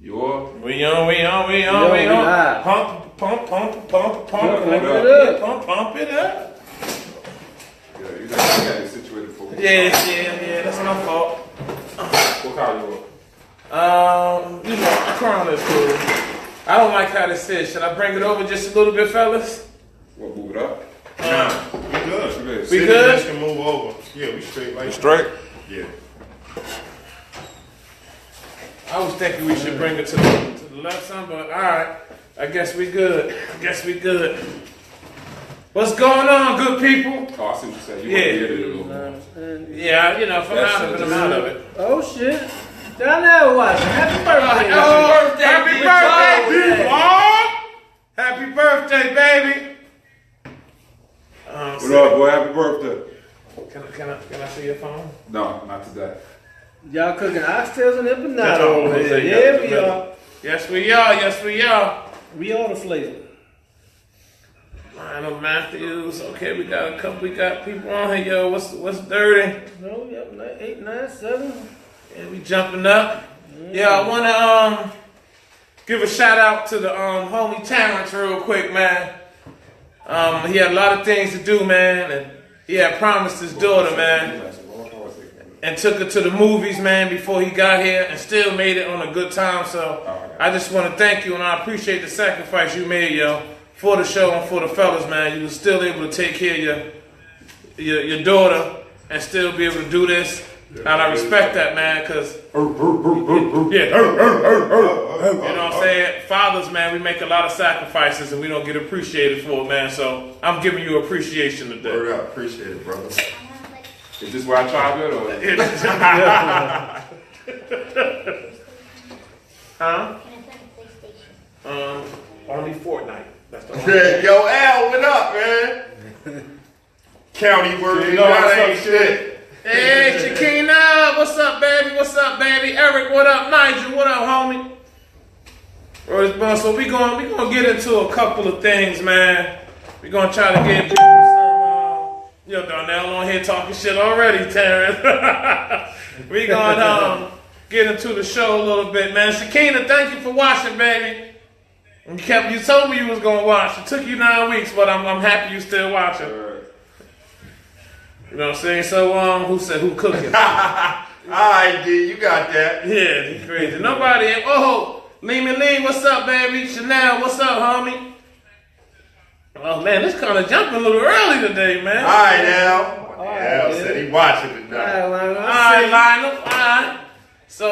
You are? We on. Pump it up. Yeah, you got it situated for me. Yeah, that's my fault. What car you Crown is cool. I don't like how this is. Should I bring it over just a little bit, fellas? What, move it up? Nah, we good. We good? Just can move over. Yeah, we straight like Straight? Yeah. I was thinking we should bring it to the left side, but alright. I guess we good. What's going on, good people? Oh, I see what you're saying. You want to be able to do it. Yeah, if I'm out of it, I'm out of it. Oh shit. Down there watching. Happy birthday. Happy birthday, baby. What up, boy? Happy birthday. Can I see your phone? No, not today. Y'all cooking oxtails and empanada That's all over I'm here. saying. Yeah, we are. Yes, we are. We are the flavor. Lionel Matthews. Okay, we got people on here, yo. What's dirty? No, yep, 8, 9, 7. Yeah, we jumping up. Yeah, I wanna give a shout out to the homie Terrence real quick, man. He had a lot of things to do, man, and he had promised his daughter, man, and took her to the movies, man, before he got here, and still made it on a good time. So I just want to thank you, and I appreciate the sacrifice you made, yo, for the show and for the fellas, man. You were still able to take care of your daughter and still be able to do this. And I respect that, man, because, you know what I'm saying? Fathers, man, we make a lot of sacrifices and we don't get appreciated for it, man. So I'm giving you appreciation today. Word up. Appreciate it, brother. Is this where I try good or? Huh? Only Fortnite. That's the only Yeah, yo, Al, what up, man? County work, You know that what's ain't up, shit. Hey, Shakina, what's up, baby? Eric, what up? Nigel, what up, homie? So we gonna get into a couple of things, man. We gonna try to get people some. Yo, Darnell on here talking shit already, Terrence. We gonna get into the show a little bit, man. Shakina, thank you for watching, baby. You told me you was gonna watch. It took you 9 weeks, but I'm happy you still watching. You know what I'm saying? So, who cooking? Alright, D, you got that. Yeah, he crazy. Nobody. Oh, Lehman Lee, what's up, baby? Chanel, what's up, homie? Oh man, this kind of jumping a little early today, man. Alright, Al. Al said he watching tonight. All right, Lionel. All right. So,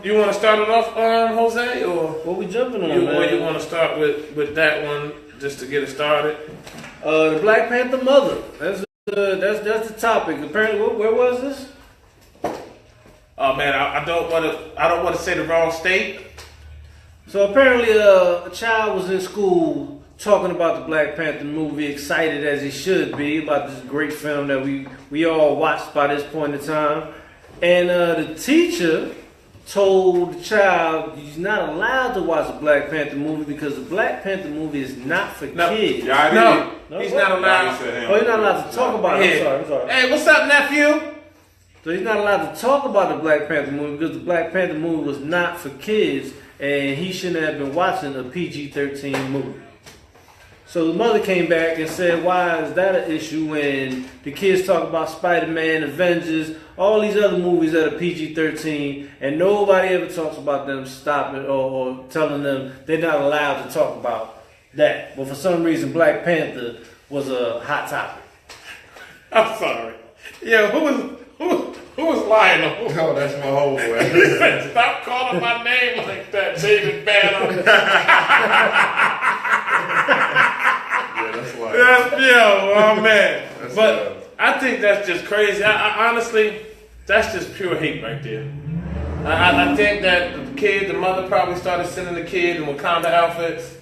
you want to start it off, Jose, or What we jumping on, or man? you want to start with that one just to get it started? The Black Panther mother. That's the topic. Apparently, where was this? Oh man, I don't want to say the wrong state. So apparently, a child was in school talking about the Black Panther movie, excited as he should be about this great film that we all watched by this point in time. And the teacher told the child he's not allowed to watch the Black Panther movie because the Black Panther movie is not for kids. Yeah, I did. No, he's not allowed. Oh, he's not allowed to talk about it. I'm sorry. Hey, what's up, nephew? So he's not allowed to talk about the Black Panther movie because the Black Panther movie was not for kids and he shouldn't have been watching a PG-13 movie. So the mother came back and said, why is that an issue when the kids talk about Spider-Man, Avengers, all these other movies that are PG-13 and nobody ever talks about them stopping or telling them they're not allowed to talk about that. But for some reason, Black Panther was a hot topic. I'm sorry. Yeah, who was Lionel? Oh, that's my homeboy. Stop calling my name like that, David Banner. Yeah, that's why. Oh man. But I think that's just crazy. I honestly, that's just pure hate right there. I think that the mother probably started sending the kid in Wakanda outfits,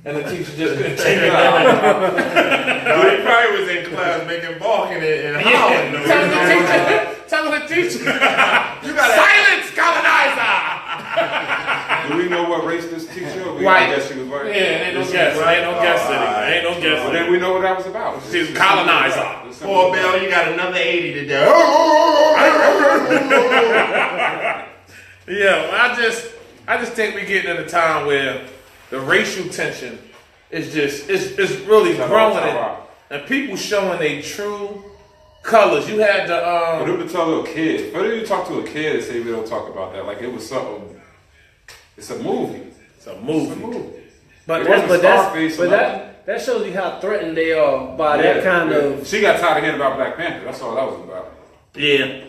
and the teacher just couldn't take it out. No, he probably was in class making balking and howling. Telling the teacher, you got silence, colonizer. Do we know what race this teacher? Or White. I guess she was white. Yeah, ain't no guessing. Ain't no guessing. Ain't no Well, guessing. then we know what that was about. She's a colonizer. Poor Bill, you got another 80 to do. Yeah, I just think we're getting at a time where the racial tension is just it's really growing, and people showing their true colors. You had the But who to tell little kids? What do you talk to a kid and say we don't talk about that? Like it was something. It's a movie. It's a movie. But It wasn't Scarface or nothing. that shows you how threatened they are by that kind of. She got tired of hearing about Black Panther. That's all that was about. yeah.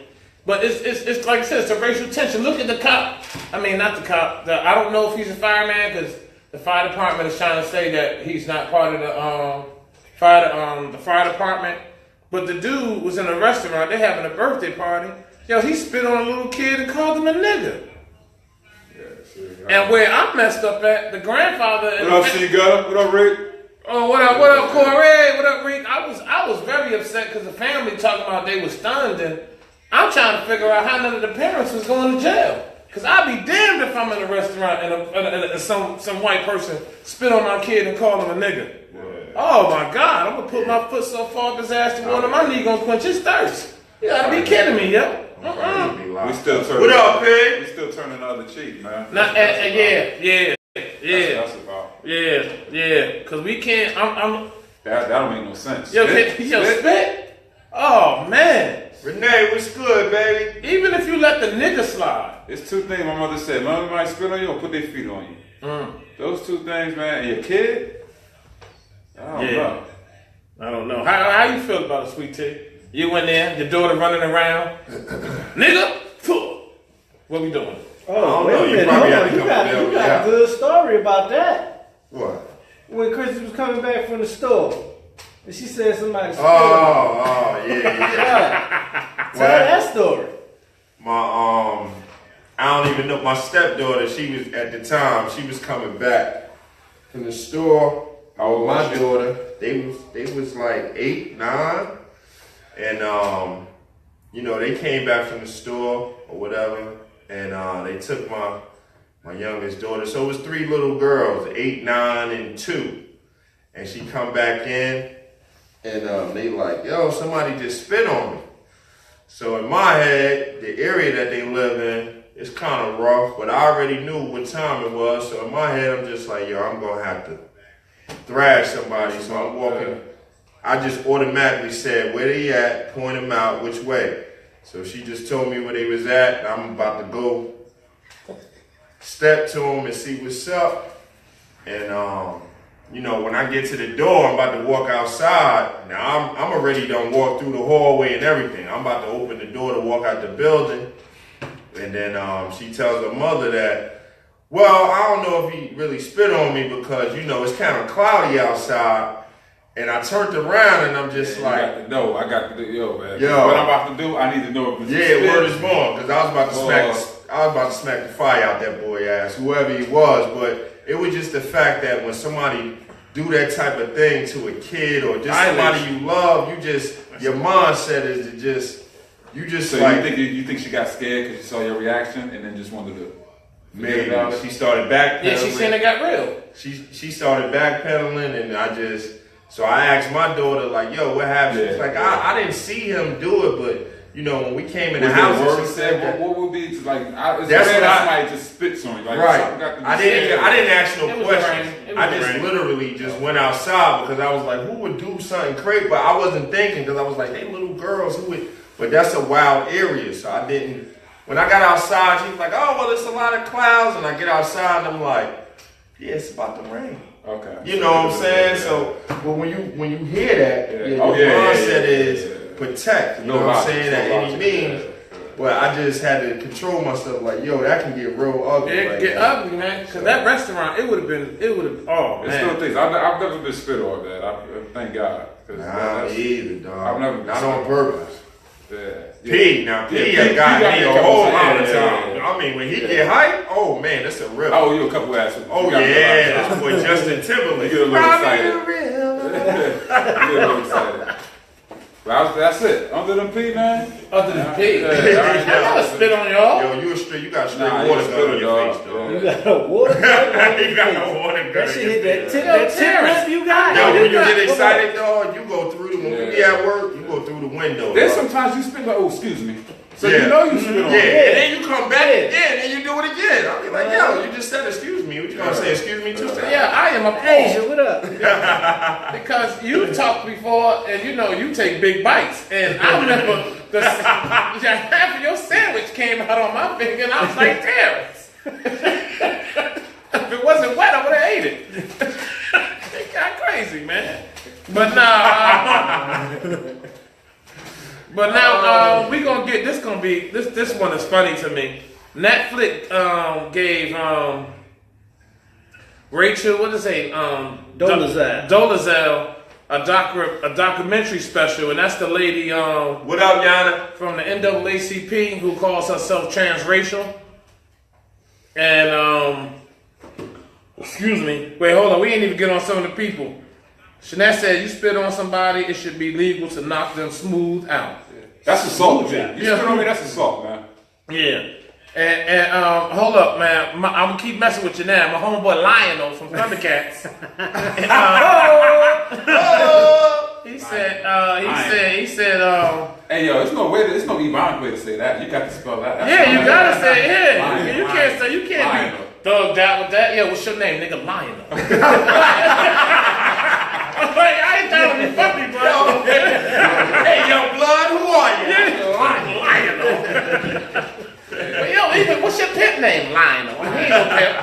But it's like I said, it's a racial tension. Look at the cop. I mean, not the cop. I don't know if he's a fireman because the fire department is trying to say that he's not part of the fire department. But the dude was in a restaurant. They're having a birthday party. Yo, he spit on a little kid and called him a nigga. And where I messed up at, the grandfather. What up, C-Gutter? What up, Rick? Oh, what up, Corey? What up, Rick? I was very upset because the family talking about they was stunned, and I'm trying to figure out how none of the parents was going to jail. Cause I'd be damned if I'm in a restaurant and some white person spit on my kid and call him a nigga. Yeah. Oh my God, I'm gonna put my foot so far up his ass to water, my knee gonna quench his thirst. You gotta be kidding me, yo. We still turning. What up, Pig? We still turning the other cheek, man. Yeah. That's about. Yeah. Cause we can't. That don't make no sense. Yo, spit. Oh man. Renee, what's good, baby? Even if you let the nigga slide. It's two things my mother said. Mother might spit on you or put their feet on you. Those two things, man. And your kid? I don't know. I don't know. How you feel about it, Sweet Tea? You in there, your daughter running around. Nigga, what we doing? Oh, I don't know, wait a you minute. probably Hold had to on. come bail You me got out. a good story about that. What? When Chrissy was coming back from the store, and she said somebody spit Oh, yeah. Tell that story. My I don't even know. My stepdaughter, she was at the time. She was coming back from the store. Oh, My shit. daughter, they was like 8, 9, and they came back from the store or whatever, and they took my youngest daughter. So it was 3 little girls, 8, 9, and 2, and she come back in, and they like, yo, somebody just spit on me. So in my head, the area that they live in, it's kind of rough, but I already knew what time it was. So in my head, I'm just like, yo, I'm going to have to thrash somebody. So I'm walking. I just automatically said, where they at? Point them out, which way. So she just told me where they was at. And I'm about to go step to them and see what's up. And, when I get to the door, I'm about to walk outside. Now, I'm already done walk through the hallway and everything. I'm about to open the door to walk out the building. And then she tells her mother that, well, I don't know if he really spit on me because, it's kind of cloudy outside. And I turned around and I'm just You like, got to know. I got to do, man. Yo. What I'm about to do, I need to know if it's yeah, word is born. Because I was about to smack the fire out that boy ass, whoever he was. But it was just the fact that when somebody do that type of thing to a kid or just somebody you love, your mindset is to just So like, you think she got scared because she saw your reaction and then just wanted to maybe she started backpedaling. Yeah, she seen it got real. She started backpedaling, and so I asked my daughter, like, yo, what happened? She's like, I didn't see him do it, but when we came in the house, Was she there said said that. what would be to, like? It's That's rare what that I- somebody just spits on you. Like, Right. something got to be I didn't ask It no was questions. rain. It was I just rain. literally just went outside because I was like, who would do something crazy? But I wasn't thinking because I was like, they little girls who would. But that's a wild area, so I didn't. When I got outside, she was like, oh, well, it's a lot of clouds. And I get outside and I'm like, yeah, it's about to rain. Okay. You know what I'm saying? So, but when you hear that, Yeah. your mindset is yeah. protect. You know what I'm saying? At any means. But I just had to control myself. Like, yo, that can get real ugly. It right get now. ugly, man. Cause that restaurant, it would have. Oh It's still man. things. I've never been spit on that. Thank God. 'Cause Nah, that's- me either, dog. I've never been Not spit on on. purpose. Yeah. P, now P Yeah, has P got got me me a a couple whole times. lot of Yeah, time. yeah. I mean, when he get hyped, oh man, that's a real. Oh, you a couple asses. Oh You got me a lot of yeah, time. this boy Justin You Timberlake. get a little excited. Real. You get a little excited. But that's it. Other than P, man. Other than pig. Yeah, I gotta spit on y'all. Yo, you got straight Nah, water you gun on spit, your dog. face, dog. You got a water gun. You got no water gun. That on shit your hit that face. tip. Yo, That tip Terrence. lip you got. Yo, when you got- get excited, dog, you go through the when we be Yeah. at work, you go through the window. There's dog. sometimes you spit like, oh, excuse me. So you know you spit on Yeah, it. and then you come back again and you do it again. I'll be like, yo, you just said excuse me. What you gonna say excuse me 2 times? Yeah, I am appalled. Asia, what up? Because you talked before, and you know you take big bites, and I remember half of your sandwich came out on my finger, and I was like, damn. If it wasn't wet, I would have ate it. It got crazy, man. But now, we gonna get this. Gonna be this one is funny to me. Netflix gave Rachel, what is it? Dolezal a documentary special, and that's the lady What up, Yana? from the NAACP who calls herself transracial. And excuse me. Wait, hold on. We ain't even get on some of the people. Shanette said, "You spit on somebody, it should be legal to knock them smooth out." That's assault, man. You Yeah. spit on me, that's assault, man. Yeah. And hold up, man. I'm gonna keep messing with you now. My homeboy Lionel from Thundercats. He said, Hey, yo, there's no Ebonic way to say that. You got to spell that. That's yeah, you fine. gotta say, yeah. Lionel. You can't say, you can't Lionel. be thugged out with that. Yeah, what's your name, nigga? Lionel. Like, I ain't trying to be funny, bro. Hey, yo, blood, who are you? Lionel. Yo, even what's your pimp name? Lionel. He ain't no pimp.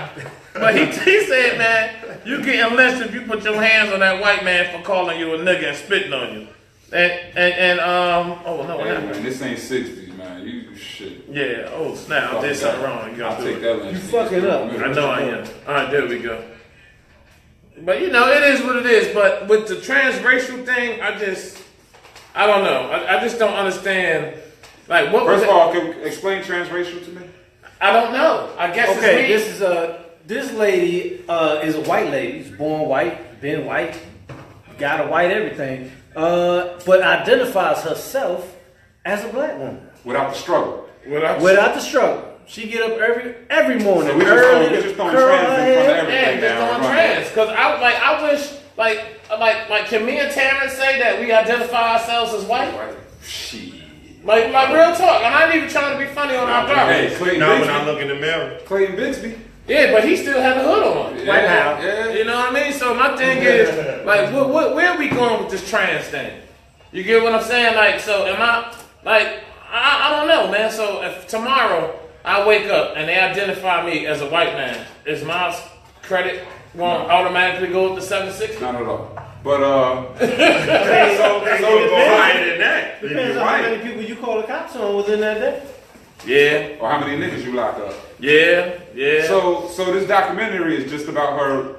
But he said, man, you getting lynched if you put your hands on that white man for calling you a nigga and spitting on you. Oh no, what Hey, happened? man, this ain't 60s, man. You shit. Yeah, oh snap, I did something wrong. You I'll gotta do take it. that lunch. You fucking up. I know I am. Alright, there we go. But you know, it is what it is. But with the transracial thing, I don't know. I just don't understand. Like, what was First it? of all, can you explain transracial to me? I don't know. I guess Okay, it's me. this lady is a white lady. She's born white, been white, got a white everything, but identifies herself as a black woman Without the struggle. without the struggle. She get up every morning. So we just throwing curl trans her in front of hair. everything. Yeah, just now, on right? trans. Cause I wish like can me and Terrence say that we identify ourselves as white? Shit. Like real talk. And I ain't even trying to be funny on our drama. Hey, Clayton Now when I Bigsby. look in the mirror. Clayton Bigsby. Yeah, but he still had a hood on. Yeah, now. yeah. You know what I mean? So my thing is, like, where are we going with this trans thing? You get what I'm saying? Like, so am I, like, I don't know, man. So if tomorrow I wake up and they identify me as a white man, is my credit won't automatically go up to 760? Not at all. But So go higher than that. Then Depends you're on how right. many people you call the cops on within that day. Yeah, or how many niggas you lock up. yeah. So this documentary is just about her.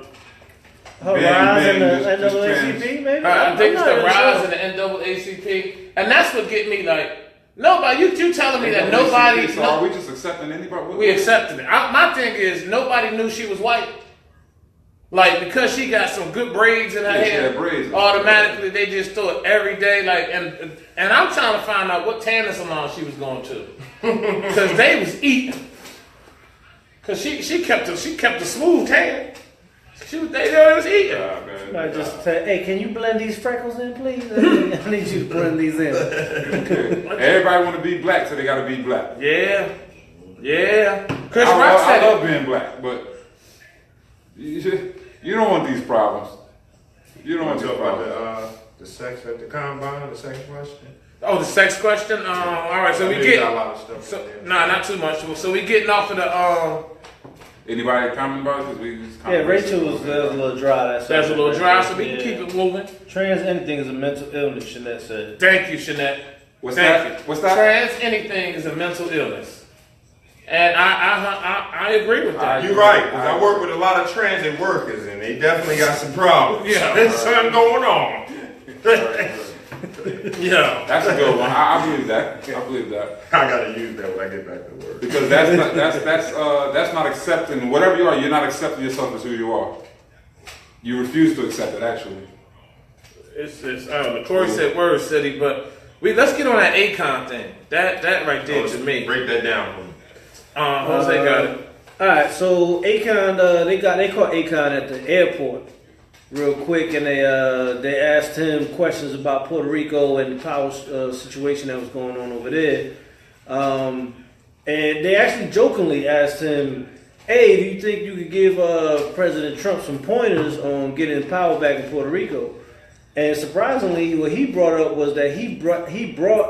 Her Being- rise in being the just NAACP, maybe? I think it's I'm the not rise sure. in the NAACP, and that's what get me like. Nobody, you telling me that nobody. So are we just accepting anybody? We accepted it. My thing is, nobody knew she was white. Like, because she got some good braids in her Yeah, she hair, had braids. automatically they just throw it every day. Like, and I'm trying to find out what tanning salon she was going to, because they was eating. Because she kept a smooth tan. They was eating. I just say, hey, can you blend these freckles in, please? I need you to blend these in. Everybody want to be black, so they got to be black. Yeah. Chris I Rock said love it. being black, but you don't want these problems. You don't want these Talk about problems. the sex at the combine, the sex question. Oh, the sex question. All right, so we Got a get. lot of stuff So, in there. nah, not too much. So we getting off of the. Anybody comment about it? 'Cause we just Yeah, Rachel was a little dry. That's a little dry, so we can keep it moving. Trans anything is a mental illness, Shanette said. Thank you, Shanette. What's Thank that? you. What's that? Trans anything is a mental illness, and I agree with that. You're right, because I work with a lot of transit workers, and they definitely got some problems. Yeah. There's something going on. Yeah. That's a good one. I believe that. I believe that I gotta use that when I get back to work. because that's not accepting whatever you are. You're not accepting yourself as who you are. You refuse to accept it. Actually, It's I don't know. Corey said words, City, but let's get on that Akon thing. That right there to me. Break that down for me. Jose got it. All right, so Akon, they caught Akon at the airport real quick, and they asked him questions about Puerto Rico and the power situation that was going on over there. And they actually jokingly asked him, "Hey, do you think you could give President Trump some pointers on getting power back in Puerto Rico?" And surprisingly, what he brought up was that he brought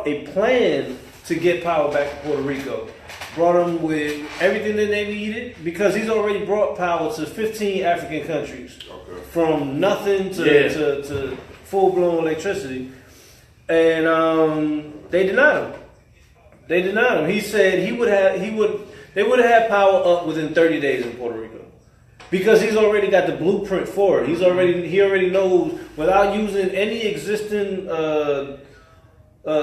a plan to get power back to Puerto Rico. Brought them with everything that they needed because he's already brought power to 15 African countries, from nothing to full blown electricity, and they denied him. They denied him. He said they would have had power up within 30 days in Puerto Rico. Because he's already got the blueprint for it. He already knows without using any existing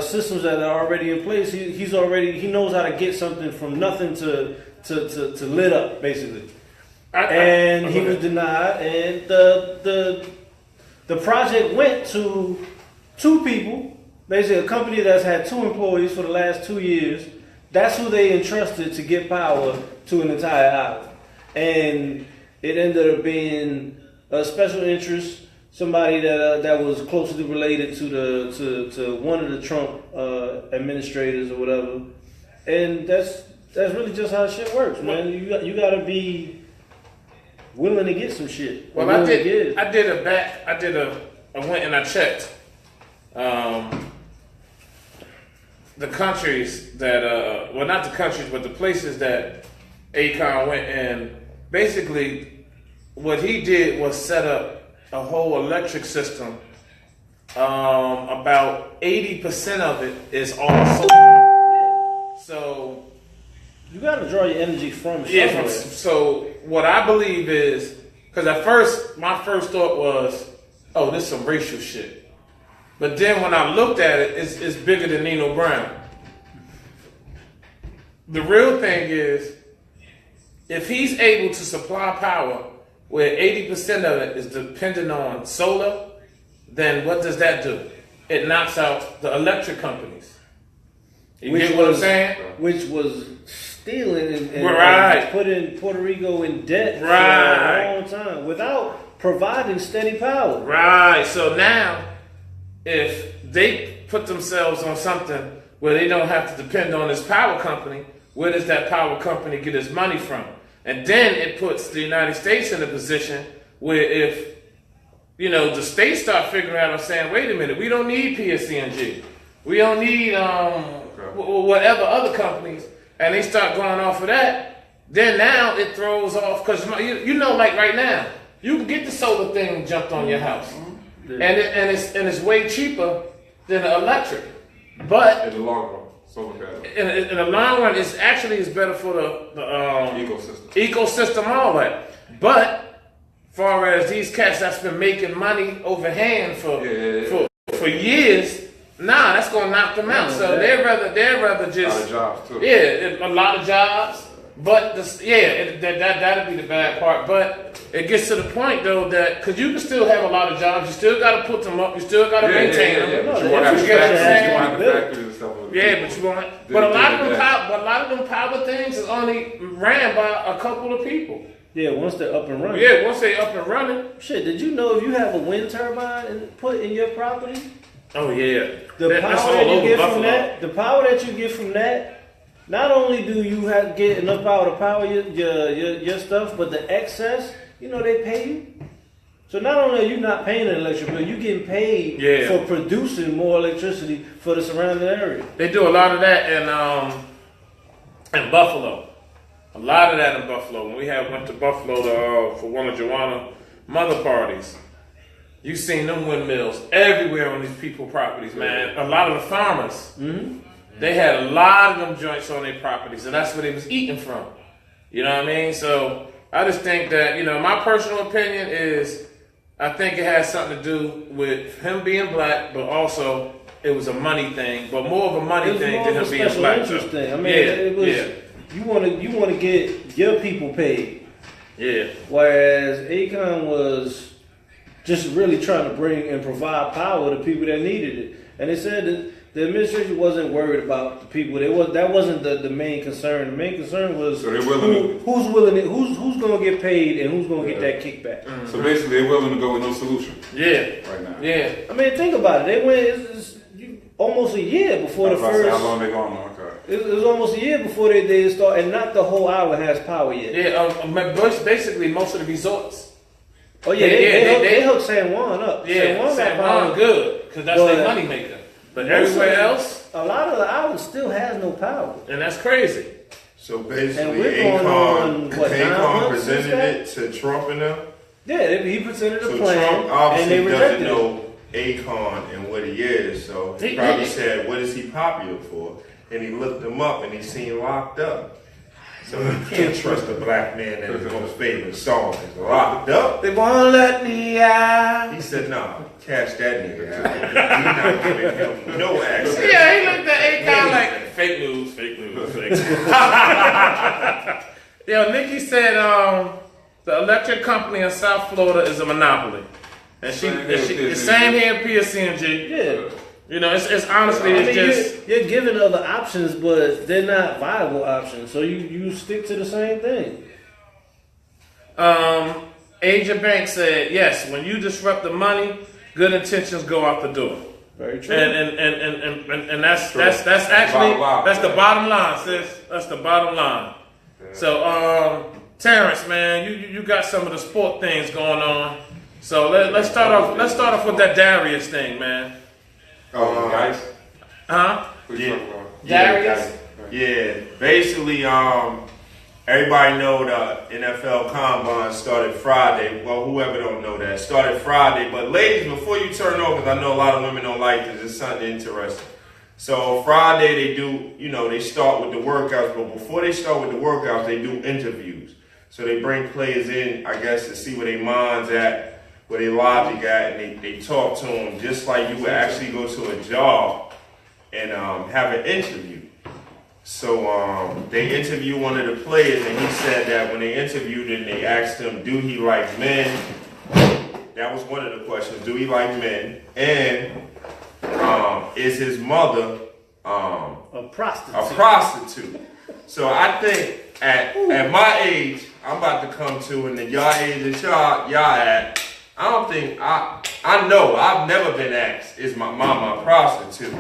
systems that are already in place. He knows how to get something from nothing to lit up basically. And he was denied. And the project went to two people, basically a company that's had 2 employees for the last 2 years. That's who they entrusted to get power to an entire island, and it ended up being a special interest, somebody that was closely related to one of the Trump administrators or whatever. And that's really just how shit works, man. You gotta be willing to get some shit. Well, I went and I checked the countries that well, not the countries, but the places that Akon went, and basically what he did was set up a whole electric system. About 80% of it is all solar. So you got to draw your energy from somewhere. Yeah, so what I believe is, because at first, my first thought was, oh, this is some racial shit. But then when I looked at it, it's bigger than Nino Brown. The real thing is, if he's able to supply power where 80% of it is dependent on solar, then what does that do? It knocks out the electric companies. You get what I'm saying? Which was stealing and right. Putting Puerto Rico in debt right. for a long time without providing steady power. Right. So now, if they put themselves on something where they don't have to depend on this power company, where does that power company get its money from? And then it puts the United States in a position where if, the states start figuring out and saying, wait a minute, we don't need PSCNG. We don't need whatever other companies, and they start going off of that, then now it throws off, because like right now, you can get the solar thing jumped on your house. Yeah. And it's way cheaper than the electric. But in the long run, solar panels. In the long run, it's better for the ecosystem, all that. But far as these cats that's been making money overhand for years, that's gonna knock them out. So they'd rather just a lot of jobs too. Yeah, a lot of jobs. But that'd be the bad part. But it gets to the point though that because you can still have a lot of jobs, you still got to put them up, you still got to maintain them. But you want to have factories and stuff. Yeah, but you want. But a lot of them power things is only ran by a couple of people. Yeah, once they're up and running. Yeah, once they're up and running. Shit, did you know if you have a wind turbine put in your property? Oh yeah. The power that you get from that. Not only do you get enough power to power your stuff, but the excess, they pay you. So not only are you not paying an electric bill, you're getting paid for producing more electricity for the surrounding area. They do a lot of that in Buffalo. A lot of that in Buffalo. When we went to Buffalo for one of Joanna's mother parties, you seen them windmills everywhere on these people's properties, man. A lot of the farmers. Mm-hmm. They had a lot of them joints on their properties, and that's where they was eating from. You know what I mean? So I just think that, my personal opinion is I think it has something to do with him being black, but also it was a money thing, but more of a money thing than him being black. Thing. I mean, you want to get your people paid. Yeah. Whereas Akon was just really trying to bring and provide power to people that needed it. And they said that the administration wasn't worried about the people. That wasn't the main concern. The main concern was who's going to get paid and who's going to get that kickback. Mm-hmm. So basically, they're willing to go with no solution. Yeah. Right now. Yeah. I mean, think about it. They went almost a year before the first. How long they going on? Okay. It was almost a year before they did start, and not the whole island has power yet. Yeah, basically most of the resorts. Oh yeah, they hooked San Juan up. Yeah, San Juan good because that's their money maker. But everywhere else, a lot of the island still has no power, and that's crazy. So basically, and we're going on what, 9 Akon months since presented that? it to Trump and them. Yeah, he presented a So plan, Trump obviously and they doesn't rejected it. know Akon and what he is. So he probably said, "What is he popular for?" And he looked him up, and he seen locked up. So you can't trust a black man that his most favorite song is locked up. They won't let me out. He said, "No, catch that nigga out. We're not giving him no access." Yeah, he looked at Akon like fake news, fake news, fake news. Yo, Nikki said the electric company in South Florida is a monopoly, and the same here at PSCNG. Yeah. You know, it's honestly, it's just you're given other options, but they're not viable options. So you stick to the same thing. Asia Bank said, yes, when you disrupt the money, good intentions go out the door. Very true. And that's actually that's the bottom line, sis. That's the bottom line. Yeah. So Terrence, man, you got some of the sport things going on. So let's start off with that Darius thing, man. Oh, guys. Huh? Yeah. Darius? Yeah. Basically, everybody know the NFL Combine started Friday. Well, whoever don't know that, started Friday. But ladies, before you turn over, because I know a lot of women don't like this, it's something interesting. So Friday they start with the workouts, but before they start with the workouts, they do interviews. So they bring players in, I guess, to see where their minds at, where they logic at, and they talk to them just like you would actually go to a job and have an interview. So they interviewed one of the players, and he said that when they interviewed him, they asked him, do he like men? That was one of the questions. Do he like men? And is his mother a prostitute? So I think at my age, I'm about to come to, and the y'all age that y'all at, I don't think, I know, I've never been asked, is my mama a prostitute?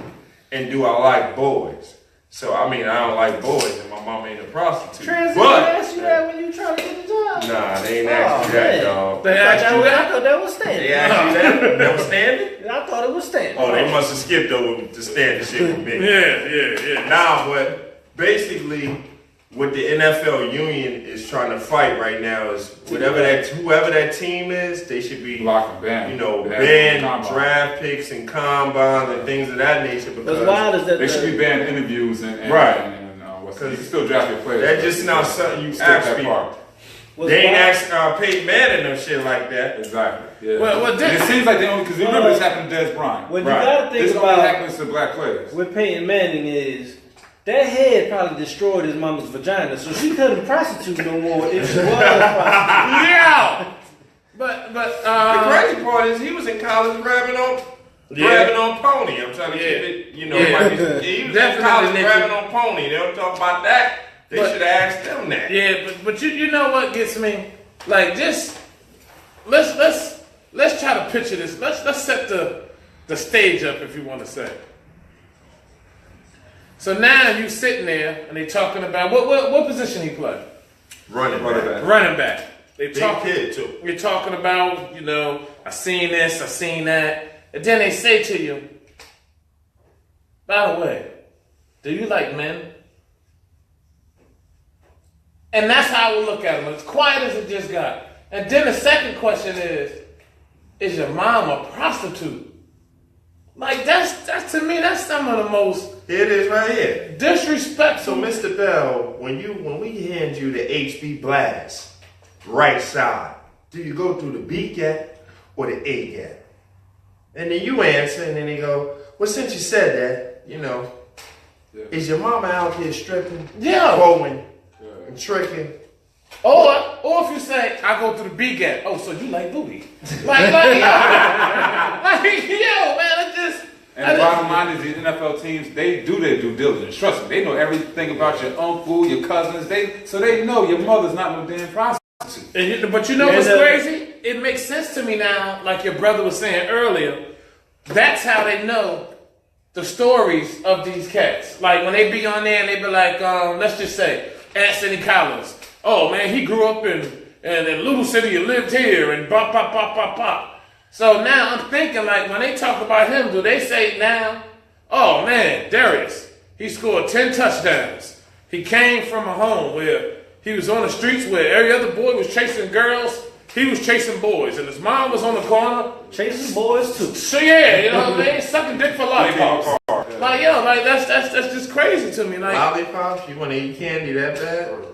And do I like boys? So, I mean, I don't like boys, and my mama ain't a prostitute. Transit asked you that when you trying to get the job? Nah, they ain't asked you that, dog. They asked you that? I thought that was standing. They asked you that? That was standing? I thought it was standing. Oh, they must have skipped over the standing shit with me. Yeah. Nah, but basically, what the NFL union is trying to fight right now is whoever that team is, they should be lock and ban. Ban draft picks and combines and things of that nature, because wild is that they should be banned interviews and you can still draft your players. That's just not something you ask people. They ain't ask Peyton Manning no shit like that. Exactly. Yeah. Well, it seems like they only, because remember this happened to Des Bryant. What you gotta think this about only happens to black players. With Peyton Manning is that head probably destroyed his mama's vagina, so she couldn't prostitute no more if she was a prostitute. Yeah. But the crazy part is he was in college grabbing on Pony. I'm trying to keep it, he was in college grabbing on Pony. They don't talk about that. They should have asked them that. Yeah, but you know what gets me? Like, just let's try to picture this. Let's set the stage up, if you want to say. So now you sitting there and they talking about what position he played? Running back. Big kid too. You're talking about, I seen this, I seen that, and then they say to you, by the way, do you like men? And that's how we look at him, as quiet as it just got. And then the second question is your mom a prostitute? Like, that's to me, that's some of the most... Here it is right here. Disrespectful. So, Mr. Bell, when we hand you the HB Blast, right side, do you go through the B gap or the A gap? And then you answer, and then they go, well, since you said that, is your mama out here stripping, bowling, and tricking? Or if you say, I go through the B gap. Oh, so you like booty. Like, man, it just... And the bottom line is the NFL teams, they do their due diligence. Trust me, they know everything about your uncle, your cousins. So they know your mother's not no damn prostitute. But you know what's crazy? It makes sense to me now, like your brother was saying earlier. That's how they know the stories of these cats. Like when they be on there and they be like, let's just say Anthony Collins. Oh man, he grew up in Little City and lived here and bop bop bop bop bop. So now I'm thinking like when they talk about him, do they say now, oh man, Darius, he scored 10 touchdowns. He came from a home where he was on the streets where every other boy was chasing girls. He was chasing boys, and his mom was on the corner Chasing boys too. so yeah, you know what I mean? Sucking dick for lollipops. Like yo, like that's just crazy to me. Like Lollipops? You want to eat candy that bad?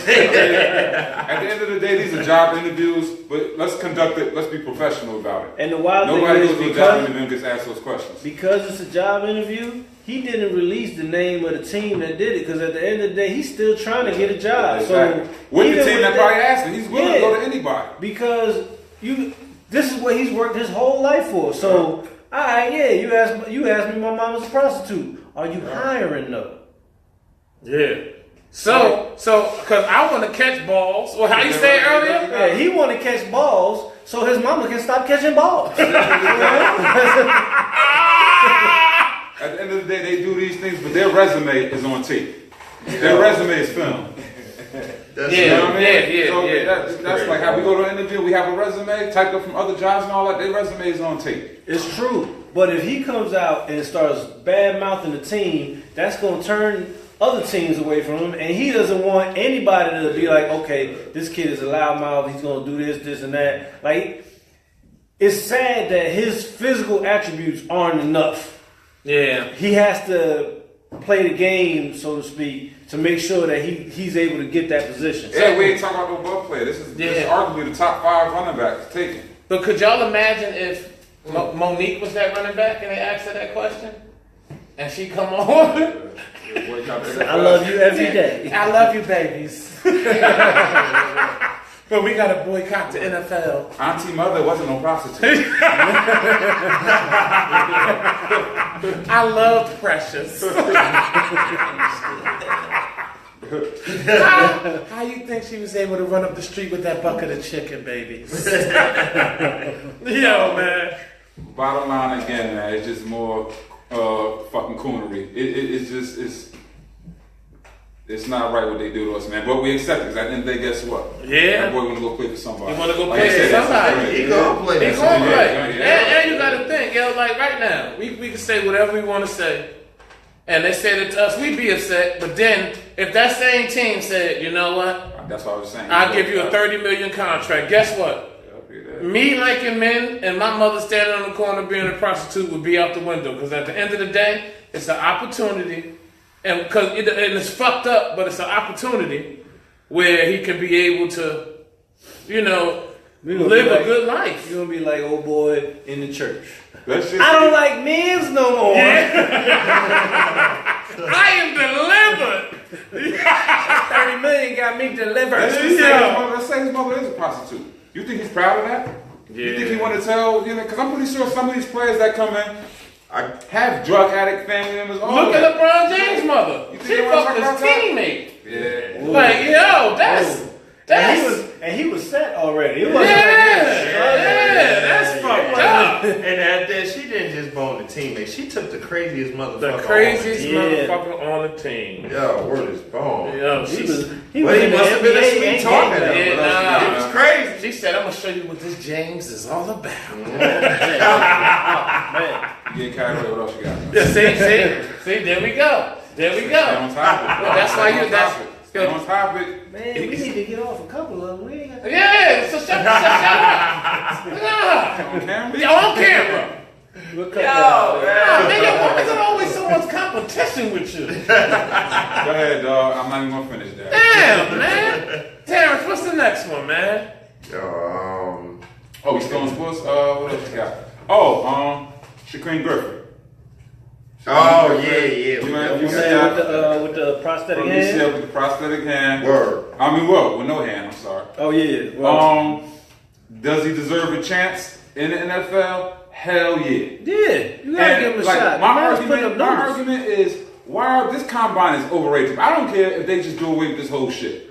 At the end of the day, these are job interviews, but let's conduct it. Let's be professional about it. And the wild Nobody thing goes is to a job interview and gets asked those questions. because it's a job interview, he didn't release the name of the team that did it. Because at the end of the day, he's still trying to get a job. Exactly. So With even the team that probably asked him, he's willing to go to anybody. because this is what he's worked his whole life for. So, all right, yeah, you asked me, my mom was a prostitute. Are you hiring though? yeah. So cause I want to catch balls. Well, how you say it earlier? Yeah, he want to catch balls so his mama can stop catching balls. At the end of the day, they do these things, but their resume is on tape. Their resume is filmed. That's Yeah. You know what I mean? yeah, So yeah. that's like how we go to an interview, we have a resume, typed up from other jobs and all that, their resume is on tape. It's true, but if he comes out and starts bad mouthing the team, that's going to turn other teams away from him, and he doesn't want anybody to be like, okay, this kid is a loudmouth, he's going to do this, and that. Like, it's sad that his physical attributes aren't enough. Yeah. He has to play the game, so to speak, to make sure that he's able to get that position. Yeah, we ain't talking about no ball player. This is arguably the top 5 running backs taken. But could y'all imagine if Monique was that running back and they asked her that question? And she come on. I love you every day. I love you, babies. But we gotta boycott the NFL. Auntie Mother wasn't no prostitute. I loved Precious. How you think she was able to run up the street with that bucket of chicken, babies? Yo, man. Bottom line again, man, it's just more fucking coonery. It's not right what they do to us, man. But we accept it. 'Cause at the end of the day, guess what? Yeah. That boy wanna go play for somebody. You wanna go Like play I for said, that's somebody. great. He gonna play He this gonna one. play. Yeah. And you gotta think, yo, like right now, we can say whatever we wanna say. And they said it to us, we'd be upset. But then, if that same team said, you know what? That's what I was saying. I'll give you a $30 million contract. Guess what? Me liking men and my mother standing on the corner being a prostitute would be out the window. Because at the end of the day, it's an opportunity. And it's fucked up, but it's an opportunity where he can be able to, you know, live a good life. You're going to be like old boy in the church. Let's just I don't like men's no more. I am delivered. 30 million got me delivered. Let's say his mother is a prostitute. You think he's proud of that? You think he want to tell, because I'm pretty sure some of these players that come in have drug addict family members. Look at LeBron James' mother. You think She they wanna fucked talk his about teammate. Yeah. Like, yo, that's And he was set already. It wasn't that's fucked up. And at that, she didn't just bone the teammate. She took the craziest motherfucker. The craziest Yeah. motherfucker on the team. Yo, word is bone. Yo, He she was But in he the must have been a NBA sweet and talker. game Though. Yeah, It was crazy. She said, I'm gonna show you what this James is all about. Man. You get carried away. What else you got? Yeah, see, there we go. There we Stay go. on topic. Well, that's why Stay you- on that's- topic. Stay on topic. Man, we need to get off a couple of them. We ain't got Yeah, so shut up. Nah. On camera? Yo, on camera. We'll cut that out. Nah, man, yo, why is it always someone's competition with you? Go ahead, dog. I'm not even gonna finish that. Damn, man. Terrence, what's the next one, man? Yo, Oh, we still on sports? What else you got? Oh, Shaquem Griffin. Oh, yeah. You You see saying that? with the prosthetic From hand? UCL with the prosthetic hand. Word. I mean, well, with no hand. I'm sorry. Oh yeah. Well, Does he deserve a chance in the NFL? Hell yeah. yeah. You gotta give him a shot. My The man's putting up numbers. argument is why this combine is overrated. I don't care if they just do away with this whole shit.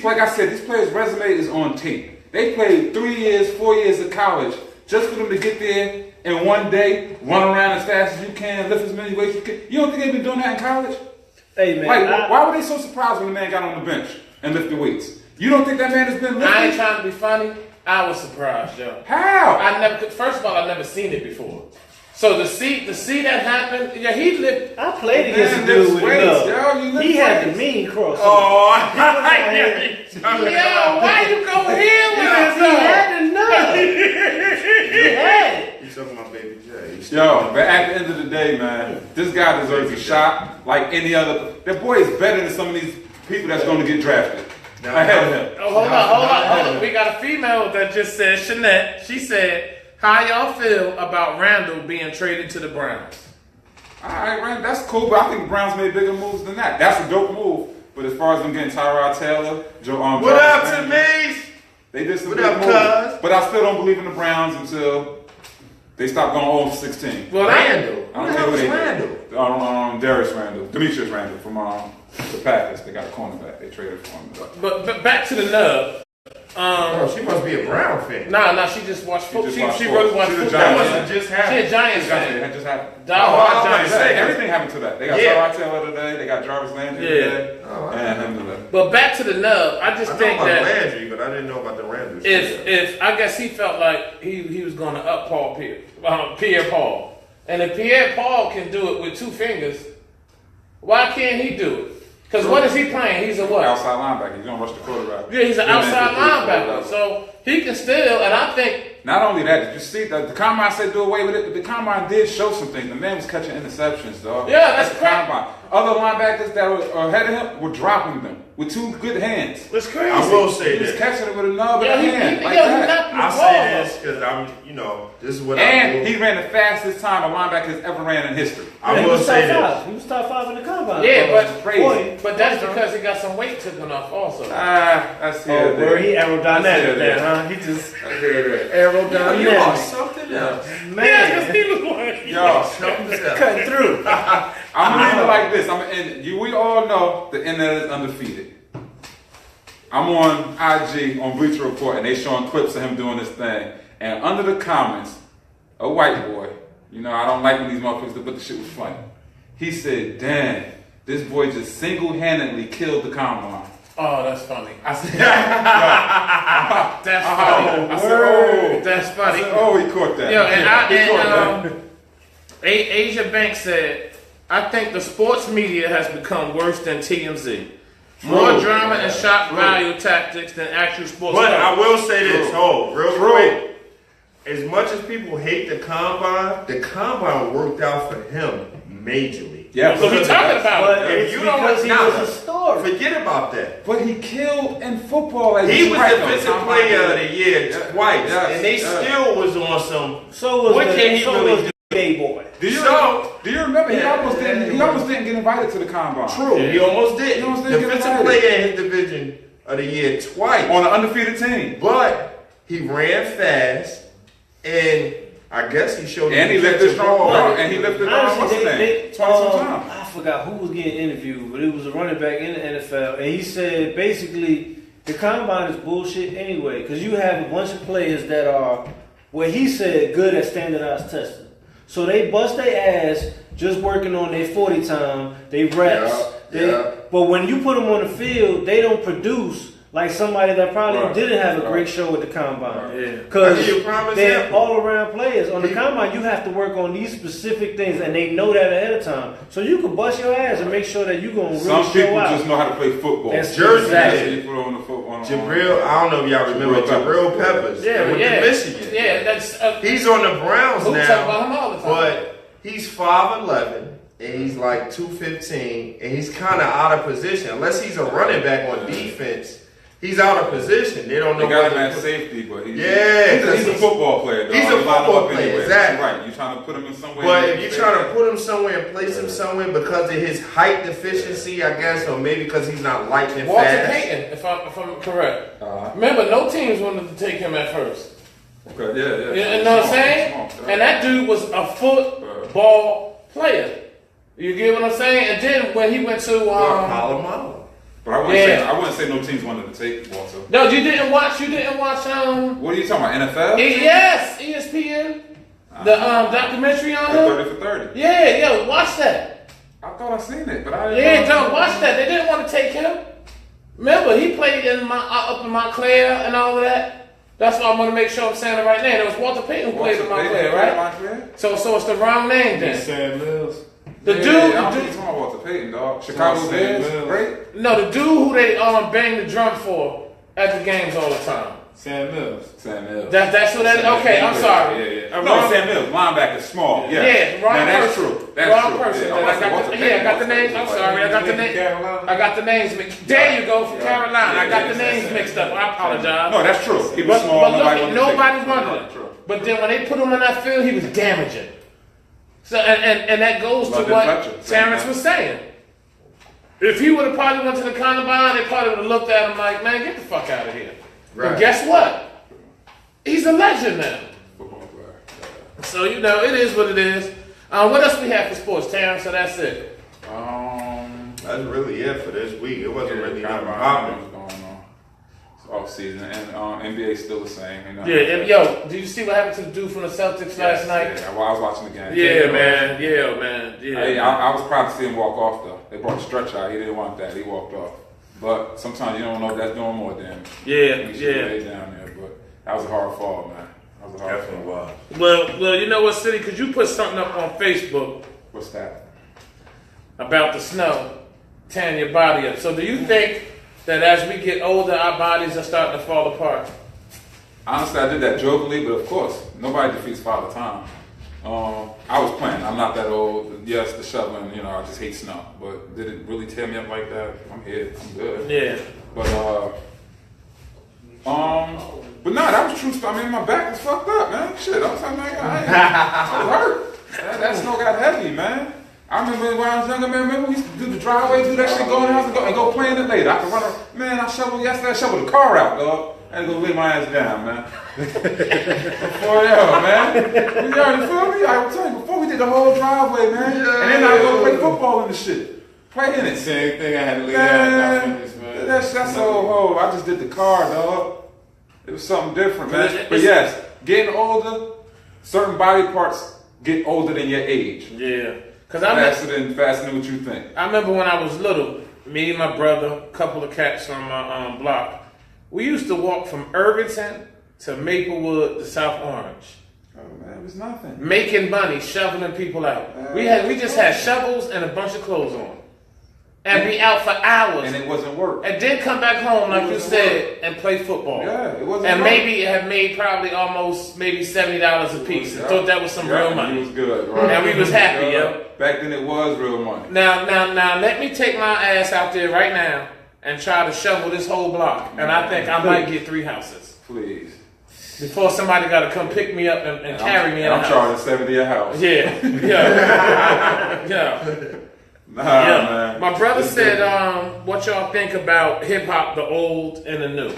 Like I said, these players' resume is on tape. They played 3 years, 4 years of college just for them to get there in one day, run around as fast as you can, lift as many weights as you can. You don't think they've been doing that in college? Hey man, Like, why were they so surprised when the man got on the bench and lifted weights? You don't think that man has been lifting? I ain't trying to be funny. I was surprised, yo. How? I never. First of all, I never seen it before. So to see that happen, yeah, he lived. I played against a Man, dude lift with weights, love. yo, you lift He had the weights. mean cross. Oh, Yo, why you go here with Because this? he had the nut. He had it. He's talking about Baby J. He's Yo, but at the end of the day, man, this guy deserves a shot like any other. That boy is better than some of these people that's going to get drafted. Ahead of him. Oh, hold on. We got a female that just said, Shanette, she said, how y'all feel about Randall being traded to the Browns? All right, man, that's cool, but I think the Browns made bigger moves than that. That's a dope move. But as far as them getting Tyrod Taylor, What up to me? They did some What big up, moves. cuz? But I still don't believe in the Browns until they stop going 0-16. Well, Randall. I Who don't the care hell who is they Randall? did. Darius Randall, Demetrius Randall from the Packers. They got a cornerback. They traded for him. but back to the nub. Oh, she must be a Brown fan. Nah, she just watched football. just watched She football. really watched She's a football. Giants That fan. must have just She a happened. Giants That fan. just happened. Dog, Oh, watch I was Giants about to say, fan. Everything happened to that. They got Yeah. Tyrod Taylor today. They got Jarvis Landry Yeah. today. Oh, And him today. But back to the nub. I just I know think about that Landry, but I didn't know about the Randall. if I guess he felt like he was going to up Pierre Paul, and if Pierre Paul can do it with two fingers, why can't he do it? Because what is he playing? He's a what? Outside linebacker. He's gonna rush the quarterback. Yeah, he's an outside linebacker, so he can still. And I think Not only that, did you see that the combine said do away with it, but the combine did show some things. The man was catching interceptions, dog. Yeah, that's At the correct. combine. Other linebackers that were ahead of him were dropping them with two good hands. it's crazy. I will say He was this. catching it with a nub Yeah, in he the hand. Like knocked that. the I ball say off. this because this is what I And do. he ran the fastest time a linebacker has ever ran in history. I He will was say top this. five. He was top 5 in the combine. Yeah, but Crazy. But that's because he got some weight taken off also. That's Oh, here. where he That's aerodynamic it, there, yeah. huh? He just You aerodynamic. are something else. Yeah, Man, because he was like, Yo, Something else. cutting through. I'm gonna leave it like this. We all know the internet is undefeated. I'm on IG on Bleacher Report, and they showing clips of him doing this thing. And under the comments, a white boy, I don't like when these motherfuckers do, but the shit was funny. He said, "Damn, this boy just single-handedly killed the combine." oh, that's funny. I said, That's funny. I said, oh, That's funny. oh, he caught that. Yo, and He caught that. Asia Banks said, I think the sports media has become worse than TMZ. More True. drama and shock True. value tactics than actual sports. But I coverage. will say this, real True. quick. As much as people hate the combine worked out for him majorly. Yeah, So we talking about But it. If it's you don't because he nah, was a star. Forget about that. but he killed in football. Like, He was right, defensive though. player of the year Yeah. twice, Yes. and they Yes. still was on some. So was What the, can he so really was do? the gay boy. Do you remember? He Yeah. almost didn't. He almost didn't get invited to the combine. True, he almost did. He almost didn't get Defensive invited. player in his division of the year twice. On an undefeated team. But he ran fast, and I guess he showed. And he defensive lifted strong ball. ball. And he lifted what's Honestly, his name? 20 some times. I forgot who was getting interviewed, but it was a running back in the NFL, and he said basically the combine is bullshit anyway, because you have a bunch of players that are, what he said, good at standardized testing. So they bust their ass just working on their 40 time, they reps. Yeah. But when you put them on the field, they don't produce like somebody that probably Right. didn't have a Right. great show at the combine. Yeah. Because I'll give you a prime they're example. all around players. On the combine, you have to work on these specific things, and they know that ahead of time. So you can bust your ass and make sure that you're going to really Some show people out. just know how to play football. That's Jersey exactly. did. You put on the football. Jabril, I don't know if y'all remember Jabril Jabril Peppers. Yeah, with yeah. the Michigan. Yeah, that's. He's on the Browns Who talk now, about him all the time? but he's 5'11", and he's like 215, and he's kind of out of position. Unless he's a running back on defense, he's out of position. They don't know They got him whether at to- safety, but he's Yeah, a football player. Though. he's a You line him football up player, anyway. exactly. Right, you trying to put him in some way. But if you're trying to put him somewhere and place him somewhere because of his height deficiency, I guess, or maybe because he's not lightning Walter fast. Payton, if I'm correct. Uh-huh. Remember, no teams wanted to take him at first. Okay, yeah. You know what I'm saying? And that dude was a football player. You get what I'm saying? And then when he went to Palomalu. But I wouldn't say no teams wanted to take Walter. No, you didn't watch. What are you talking about? NFL? Yes, ESPN. The documentary on him. 30 for 30. Yeah, watch that. I thought I seen it, but I didn't. Don't watch that. They didn't want to take him. Remember, he played in up in Montclair and all of that. That's why I'm gonna make sure I'm saying it right now. It was Walter Payton who played in Montclair, right? So it's the wrong name then. Sam Mills. The dude. I don't think you're talking about Walter Payton, dog. Chicago Bears, right? No, the dude who they bang the drum for at the games all the time. Sam Mills. That's who that is? Okay, I'm sorry. Yeah. No, Sam Mills, linebacker, small. Yeah, wrong person. That's true. Wrong person. Yeah, I got the names. I'm sorry. I got the names mixed. There you go, for Carolina. I got the names mixed up. I apologize. No, that's true. He was small. But nobody wanted him. But then when they put him in that field, he was damaging. So and that goes to what Terrence was saying. If he would have probably went to the combine, they probably would have looked at him like, man, get the fuck out of here. Right. But guess what? He's a legend now. So, it is what it is. What else we have for sports, Terrence? So that's it. That's really it for this week. It wasn't really nothing popping. It's off season, and NBA still the same. Yo, did you see what happened to the dude from the Celtics last night? Yeah, while I was watching the game. Yeah, man. I was proud to see him walk off though. They brought the stretch out. He didn't want that. He walked off. But sometimes you don't know if that's doing more damage. Yeah. Down there, but that was a hard fall, man. That was a hard fall. Well, you know what, City? Because you put something up on Facebook. What's that? About the snow tearing your body up. So do you think that as we get older, our bodies are starting to fall apart? Honestly, I did that jokingly, but of course, nobody defeats Father Time. I was playing. I'm not that old. Yes, the shoveling, I just hate snow. But did it really tear me up like that? I'm here. I'm good. Yeah. But that was true stuff. I mean, my back was fucked up, man. Shit, I was hurt. That snow got heavy, man. I remember when I was younger, man, we used to do the driveway, do that shit, go in the house and go play in it later. I could run around. Man, I shoveled yesterday, I shoveled the car out, dog. I had to go lay my ass down, man. Before man. You already feel me? I was telling you, before we did the whole driveway, man. And then I go play football in the shit. Play in it. Same thing, I had to lay down. Man. That's so I just did the car, dog. It was something different, man. But yes, getting older, certain body parts get older than your age. Yeah. Faster than what you think. I remember when I was little, me and my brother, a couple of cats from my block, we used to walk from Irvington to Maplewood to South Orange. Oh man, it was nothing. Making money, shoveling people out. We just had shovels and a bunch of clothes on. And be out for hours. And it wasn't work. And then come back home, like you said, and play football. Yeah, it wasn't and work. maybe have made probably almost $70 a piece. I thought that was some real money. It was good, right? And we was happy, yo. Back then it was real money. Now, let me take my ass out there right now and try to shovel this whole block. And I think I might get 3 houses. Please. Before somebody got to come pick me up and carry me in the house. I'm charging $70 a house. Yeah. Man. My brother said, what y'all think about hip-hop, the old and the new?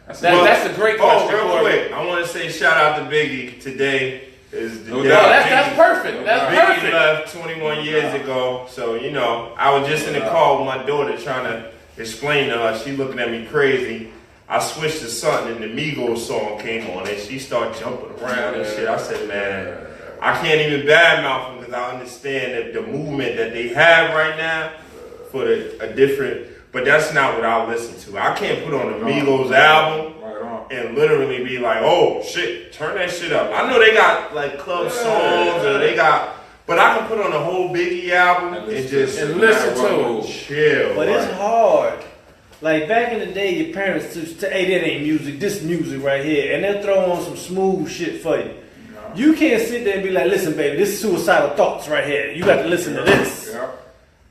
That's a great question. Real quick, I want to say shout out to Biggie. Today is the day. That's perfect. That's Biggie perfect. left 21 years ago. So, I was just in the car with my daughter trying to explain to her. She looking at me crazy. I switched to something and the Migos song came on and she started jumping around and shit. I said, man, I can't even badmouth them because I understand that the movement that they have right now for a different, but that's not what I listen to. I can't put on the Migos album and literally be like, oh shit, turn that shit up. I know they got like club songs or they got, but I can put on the whole Biggie album and just listen to it. Chill. But it's hard. Like back in the day, your parents used to, hey, that ain't music, this music right here. And they'll throw on some smooth shit for you. You can't sit there and be like, listen, baby, this is Suicidal Thoughts right here. You got to listen to this.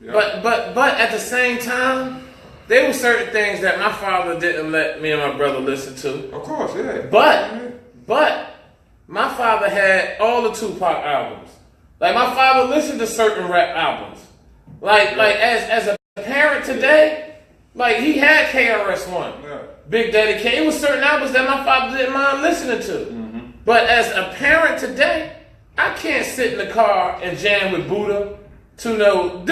Yeah. But at the same time, there were certain things that my father didn't let me and my brother listen to. Of course, yeah. But my father had all the Tupac albums. Like my father listened to certain rap albums. Like as a parent today, like he had KRS-One, Big Daddy Kane. It was certain albums that my father didn't mind listening to. Mm-hmm. But as a parent today, I can't sit in the car and jam with Buddha to know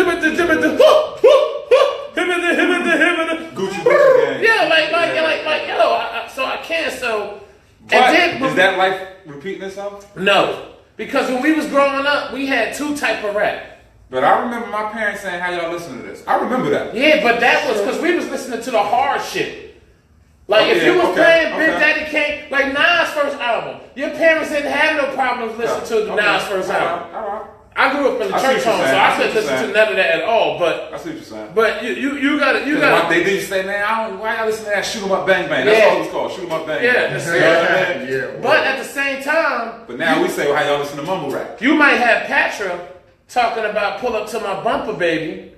Gucci gang. Yeah, like, yo, so I can't, so. But And then, is that life repeating itself? no, because when we was growing up, we had two type of rap. But I remember my parents saying, "How y'all listen to this?" I remember that. Yeah, but that was because we was listening to the hard shit. Like Oh, if yeah, you was okay, playing Big okay. Daddy Kane, like Nas' first album, your parents didn't have no problems listening to the Nas first album. All right. I grew up in the I see church what you're home, so saying. I I see couldn't what listen you're to saying. none of that at all. But I see what you're saying. you gotta They did say, man, why y'all listen to that Shoot 'em Up Bang Bang? That's Yeah. all it was called, Shoot 'em Up Bang yeah, Bang. that's You know what I it. mean? Yeah. But at the same time, But now we say, well, how y'all listen to mumble rap? you might have Patra talking about pull up to my bumper baby,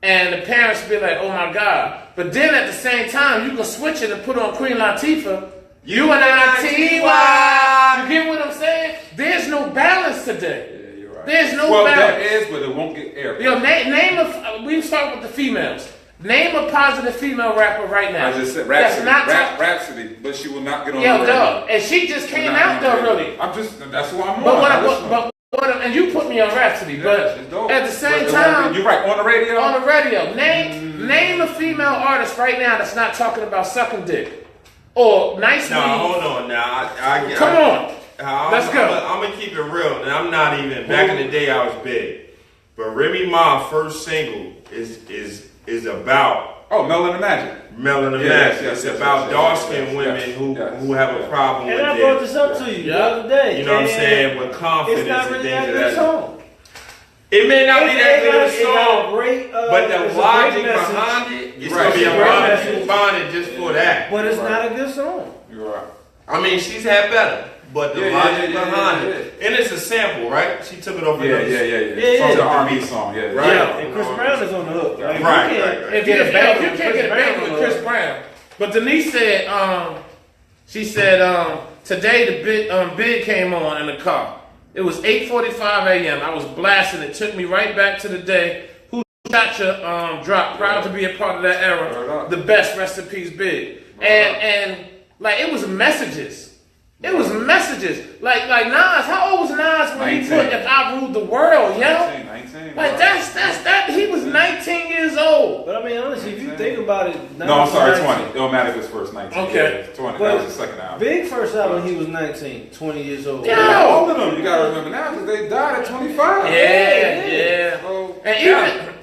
and the parents be like, oh my God. But then at the same time, you can switch it and put on Queen Latifah. You and I, T.Y. You get what I'm saying? There's no balance today. Yeah, you're right. There's no well, balance. there is, but it won't get air. Yo, name of, we start with the females. Name a positive female rapper right now. I just said That's Rhapsody, not Rhapsody, but she will not get on Yo, the radio. dog. And she just came Not out on though, the radio. really. I'm just, that's why I'm But on. what, I listen. and you put me on Rhapsody, Yeah, but it's dope. at the same But time, you're right, on the radio? on the radio, name a female artist right now that's not talking about sucking dick or nice Nah, weed. hold on now. Come on. Let's go. I'm gonna keep it real, and I'm not even. Back in the day, I was big, but Remy Ma first single is about Oh, Melon and Magic. melanin Yeah, magic. yes, It's yes, about yes, dark-skinned yes, women yes, who yes, who have a yes. problem And I with brought it. this up to you the Yeah. other day. You know what I'm and saying? With confidence It's not and really things that of good that. song. It may not be that good of a It's not song, great, but the it's a logic great message, behind it, it's Right. gonna be a Right. lot of people buying it just for that. but it's not a good song. You're right. I mean, she's had better, but the Yeah, logic yeah, behind yeah, it, and it's a sample, right? She took it off Yeah, another. yeah. Yeah, From the yeah. R&B song, yeah. Right. Yeah. And Chris Brown is on the hook. Like, Right, you can't right, right. If you get a bang can't with get Chris a bang Brown with on Chris the hook. Brown. But Denise said, she said, today the Big came on in the car. It was 8:45 a.m. I was blasting. It took me right back to the day Who Shot Your drop. Proud to be a part of that Word era. up. The best, rest in peace, Big. And like it was messages. It was messages. Like Nas. How old was Nas when he 19. put "If I Ruled the World"? Yo, 19. like bro. that. He was 19 years old. But I mean, honestly, if you think about it, No, I'm sorry, 19. 20. Illmatic was first 19. Okay. Yeah, 20. But that was the second album. Big first album, he was 19, 20 years old. Yeah. Yeah, all of them. You gotta remember now because they died at 25. Yeah. So, And Yeah. even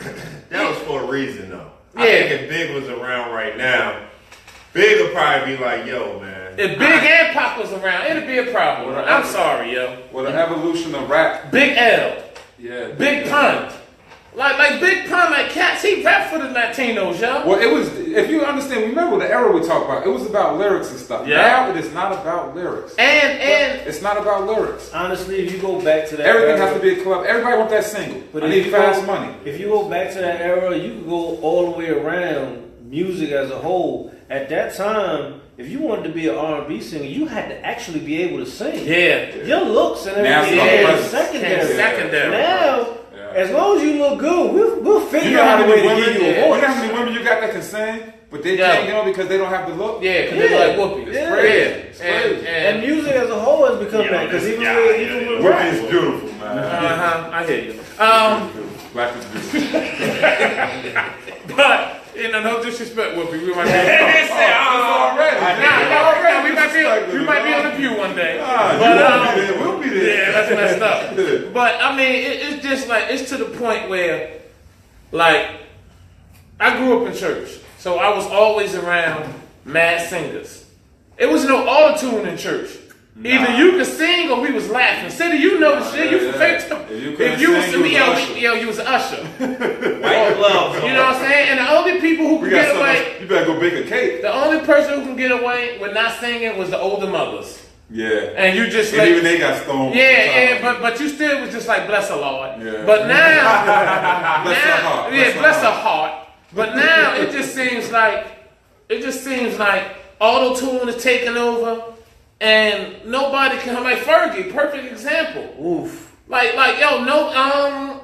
That was for a reason, though. Yeah. I think if Big was around right now, Big would probably be like, "Yo, man." if Big and Pop was around, it'd be a problem. Well, I'm sorry, yo. well, the evolution of rap. Big L, Yeah. Big Pun, like Big Pun, like Cats. He rap for the Latinos, yo. Well, it was, if you understand, remember the era we talked about, it was about lyrics and stuff. Yeah. Now it is not about lyrics. And It's not about lyrics. Honestly, if you go back to that Everything era, has to be a club. Everybody wants that single. But I if need you fast go- money. If you go back to that era, you could go all the way around music as a whole. At that time, if you wanted to be an R&B singer, you had to actually be able to sing. yeah, Your looks and Now everything it's about is presence. secondary. secondary. Now, Yeah. as long as you look good, we'll figure You know out how a way many to women? give you You a know voice. how many women you got that can sing, but they Yeah. can't, because they don't have the look. yeah, because Yeah. they're like whoopee. Yeah. It's Yeah, crazy. And music as a whole has become that because even with Whitney rap, is beautiful, man. I hear you. Black is beautiful. But no disrespect, Whoopi. We might be. It's already. We might be on the View one day. But we'll be there. Yeah, that's messed up. But I mean, it's just like it's to the point where, like, I grew up in church, so I was always around mad singers. It was no auto-tune in church. Either you could sing or we was laughing. City, you know the shit. You yeah. from fake. If you couldn't sing, you was Usher. you was an usher. White gloves. You know what I'm saying? And the only people who We could got get so away, much. You better go bake a cake. the only person who can get away with not singing was the older mothers. Yeah. And you just And like, even they got stoned. yeah, but you still was just like bless her Lord. Yeah. But now, Bless her heart. bless her heart. But now it just seems like auto tune is taking over, and nobody can. Like Fergie, perfect example. oof. Like yo, no,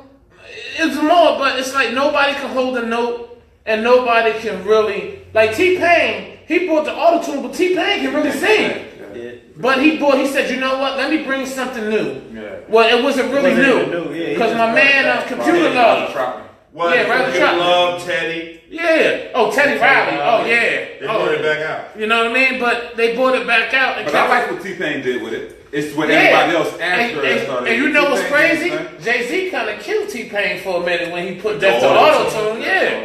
it's more, but it's like nobody can hold a note, and nobody can really like T-Pain. He brought the auto tune, but T-Pain can really sing. Yeah. But he said, you know what? Let me bring something new. Yeah. Well, it wasn't really Wasn't even new new, yeah, he because just my brought man it back. Computer Love. What? Yeah, right, the You truck. Love Teddy. Yeah. Oh, Teddy Riley. Oh, yeah. They brought it back out. You know what I mean? But they brought it back out. And But I like what T-Pain did with it. It's what Yeah. everybody else after it started. And you know what's T-Pain crazy? did his thing. Jay-Z kind of killed T-Pain for a minute when he put that to Auto-tune. auto-tune. Yeah.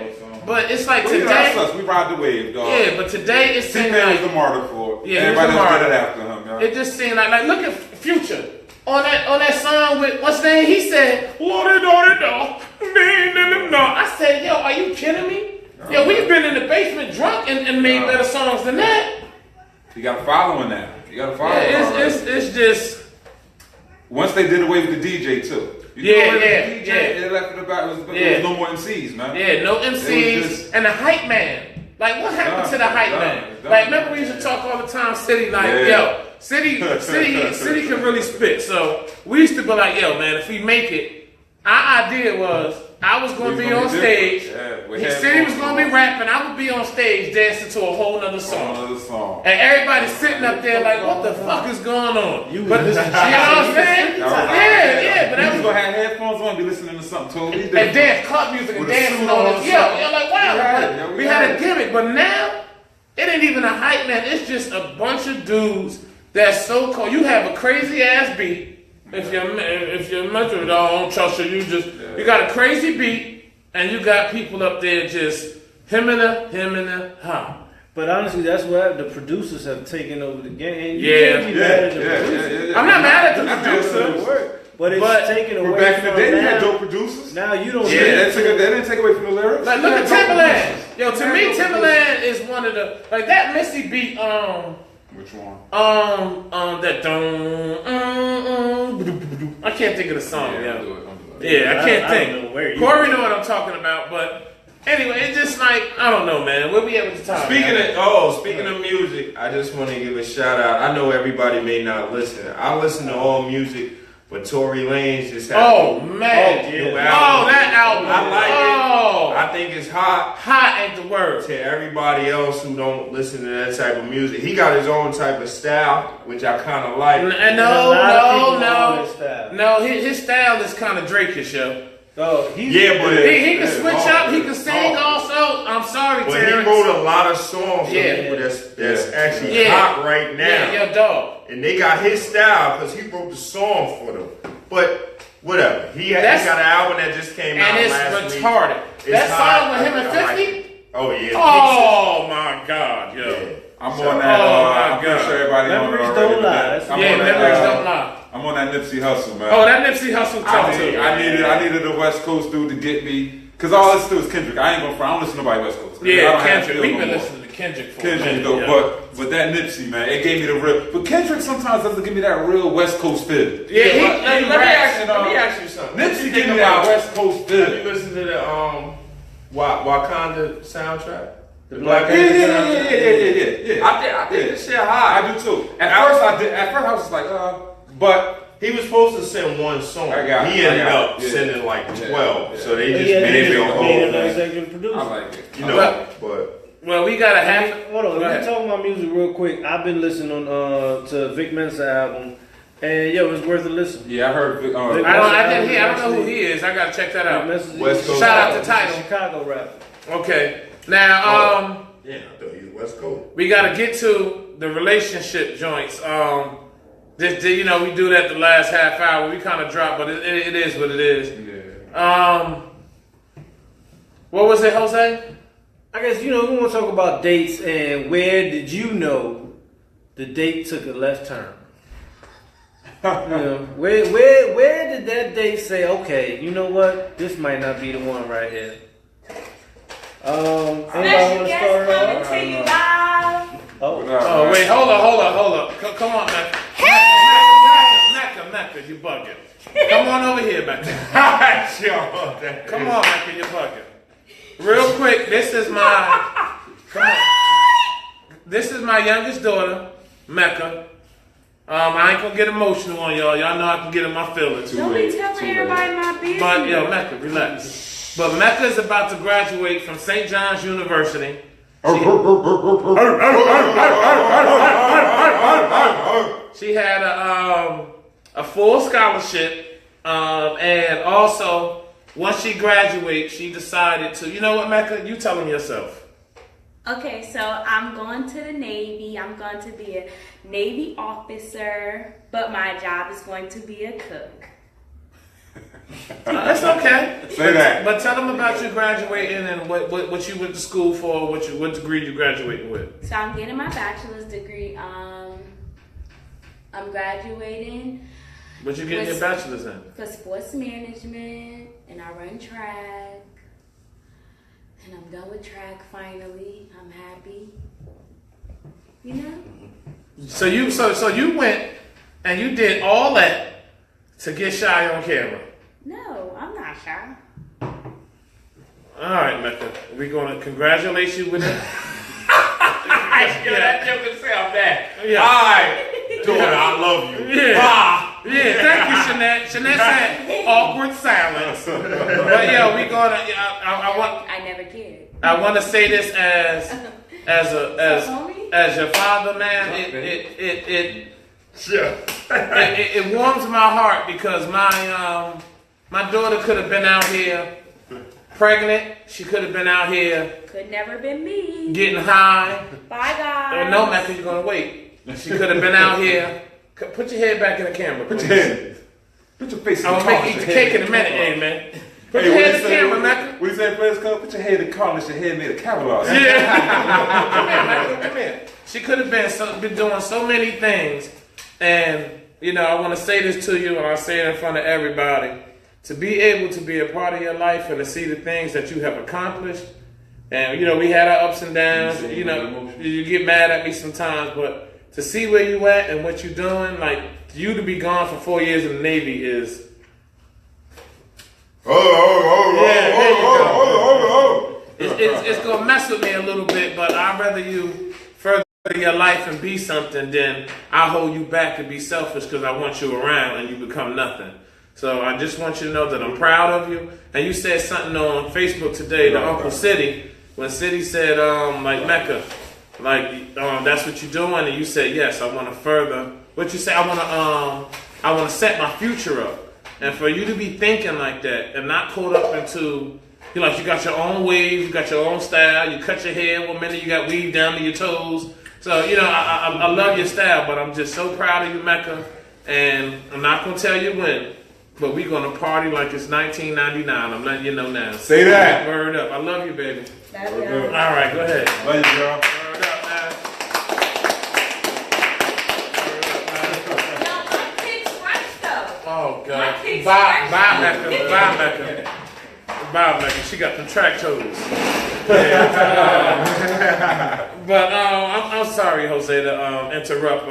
But it's like Well, you know, that's today. us. We ride the wave, dog. Yeah, but today it seems T-Pain was like the martyr for it. Yeah, he was Everybody the else martyr. did it after him, yo. it just seemed like look at Future on that song with what's his name? He said, "Lordy, lordy, dog, no." I said, "Yo, are you kidding me? Yo, we've been in the basement drunk and made better songs than that." You got a following now. You got a following. Yeah, already. it's just Once they did away with the DJ too. You Yeah, did away with yeah, the DJ, yeah. They left it about. It was Yeah. no more MCs, man. yeah, no It was MCs just- and the hype man. Like what happened Done, to the hype done, man? done. Like remember we used to talk all the time, City like Yeah. yo, City can really spit. So we used to be like, yo man, if we make it, our idea was I was gonna It's be gonna on be stage. different. Yeah, we He had City was fun. gonna be rapping. I would be on stage dancing to a whole nother song. Another song. And everybody's sitting up there like, what the fuck is going on? You But you know what I'm saying? That was Yeah, but we that was was gonna have headphones on, be listening to something totally different. and dance, club music, and With a dancing suit on on it. or Yeah, something. you're like, wow, We had it, yeah, we we had had a it. gimmick, but now it ain't even a hype man. It's just a bunch of dudes that's so cold. You have a crazy ass beat. If you're Metro don't trust you, you got a crazy beat, and you got people up there just him and a ha. But honestly, that's what the producers have taken over the game. You Yeah. can't be mad at the producers. I'm not mad at the That's producers. good. But it's But- taken But away back in the from day, you had now. dope producers. Now you don't. Yeah, get they didn't take away from the lyrics. Like, look You at had dope Timbaland. producers. Yo, to me, Timbaland is one of the like that Missy beat. Which one? That I can't think of the song. Yeah, Yeah, don't do it, don't do it. yeah, I can't I think. don't know where you- Corey know what I'm talking about, but anyway, it's just like I don't know, man. We'll be able to talk. Speaking of music, I just want to give a shout out. I know everybody may not listen. I listen to all music, but Tory Lanez just had Oh a man! new Oh, album. that album! I like Oh, it. I think it's hot hot ain't the word. to everybody else who don't listen to that type of music. He got his own type of style, which I kind of like. And There's a lot of people on this style. no. His style is kind of Drakeish, yo. Oh, he's Yeah, but He can switch up. He can sing also. I'm sorry, But he Terrence. wrote a lot of songs for Yeah. people that's actually Yeah. hot right now. Yeah, yo, dog. And they got his style because he wrote the song for them. But whatever. He got an album that just came out And it's last week. retarded. It's That hot. song with him and I like 50? it. Oh yeah. Oh my God, yo. Yeah. I'm So- on that. Oh, my I'm pretty God. sure everybody on it Memories already. don't lie. but That's- I'm Yeah, on that, memories don't lie. I'm on that Nipsey Hussle, man. Oh, that Nipsey Hussle tough too. I needed a West Coast dude to get me, cause all I listen to is Kendrick. I ain't gonna front. I don't listen to nobody West Coast. I Yeah, don't have Kendrick. feel We've no been more. listening to Kendrick for a Kendrick minute, though, yeah. but that Nipsey man, it gave me the real. But Kendrick sometimes doesn't give me that real West Coast feel. Yeah, he Let me raps. ask you something. What Nipsey you give think me that about? West Coast Have you feel. listened to the Wakanda soundtrack? The Black Black Yeah, Panther yeah, soundtrack? yeah. I think this shit hot. I do too. At first I did. At first I was like, but He was supposed to send one song. I got it, He I ended got up it, yeah. sending like Yeah, 12. yeah. So they just yeah, made they it made a a whole made an thing. executive producer. I like it. You know, Well- but Well, we got a half. Hold on, Go let ahead. me talk about music real quick. I've been listening to Vic Mensa album, and yo, it's worth a listen. Yeah, I heard. I didn't hear. I don't know who he is. I gotta check that Vic out. Mensa's West Coast. Shout out to He's a Tidal. Chicago rapper. Okay. Now, yeah, I thought he was West Coast. we got to get to the relationship joints. You know, we do that the last half hour. We kind of drop, but it is what it is. Yeah. What was it, Jose? I guess we want to talk about dates and where did you know the date took a left turn? Where did that date say, okay, you know what, this might not be the one right here? Anybody Special want to guest start coming off? to you live. Oh, wait, hold up. Come on, Mecca. Mecca, you bugging. Come on over here, Mecca. Come on, Mecca, you bugging. Real quick, this is my youngest daughter, Mecca. I ain't gonna get emotional on y'all. Y'all know I can get in my feelings. Don't be telling everybody my business. But yo, Mecca, relax. But Mecca is about to graduate from St. John's University. She had a full scholarship, and also once she graduates, she decided to, you know what, Mecca? You tell them yourself. Okay, so I'm going to the Navy. I'm going to be a Navy officer, but my job is going to be a cook. That's okay. Say that. But tell them about you graduating and what you went to school for, what degree you graduating with. So I'm getting my bachelor's degree. I'm graduating What you getting your bachelor's in? for sports management, and I run track. And I'm done with track finally. I'm happy. You know? So you went and you did all that to get shy on camera. No, I'm not shy. All right, Mecca. We're gonna congratulate you with it. That joke itself, that. Yeah. All right, daughter, I love you. Yeah. Ah. Yeah, thank you, Shanette. Shanette said awkward silence. But yeah, we gonna. I never cared. I want to say this homie? as your father, man. It warms my heart because my daughter could have been out here pregnant. She could have been out here Could never been me. getting high. Bye, guys. No, Mecca, you're gonna wait. She could have been out here. Put your head back in the camera, please. Put your head. Put your face in I'm the gonna car. make you eat the cake in a minute, hey man. Put Hey, your what head you in the say? camera, Mecca. What you say, Players Club? Put your head in the car unless your head made a catalog. Yeah. Come here, Mecca, come here. She could have been doing so many things, and you know, I want to say this to you, and I say it in front of everybody. To be able to be a part of your life and to see the things that you have accomplished, and you know, we had our ups and downs. You know, you get mad at me sometimes, but to see where you at and what you're doing, like you to be gone for 4 years in the Navy is. It's gonna mess with me a little bit, but I'd rather you further your life and be something than I hold you back to be selfish because I want you around and you become nothing. So I just want you to know that I'm proud of you. And you said something on Facebook today to Uncle City when City said, like Mecca, like that's what you're doing, and you said yes. I want to further. What you say? I want to set my future up. And for you to be thinking like that and not caught up into, you know, like you got your own wave, you got your own style, you cut your hair, one minute you got weave down to your toes. So, you know, I love your style, but I'm just so proud of you, Mecca. And I'm not going to tell you when, but we're going to party like it's 1999. I'm letting you know now. Say that. Word up. I love you, baby. Love you. Good. All right, go ahead. Love you, girl. Word up, man. No, my pig's fresh though. Oh, God. My pig's Bye, fresh. Mecca. Bye, Mecca. Bye, Mecca. She got them track toes. Yeah. But I'm sorry, Jose, to interrupt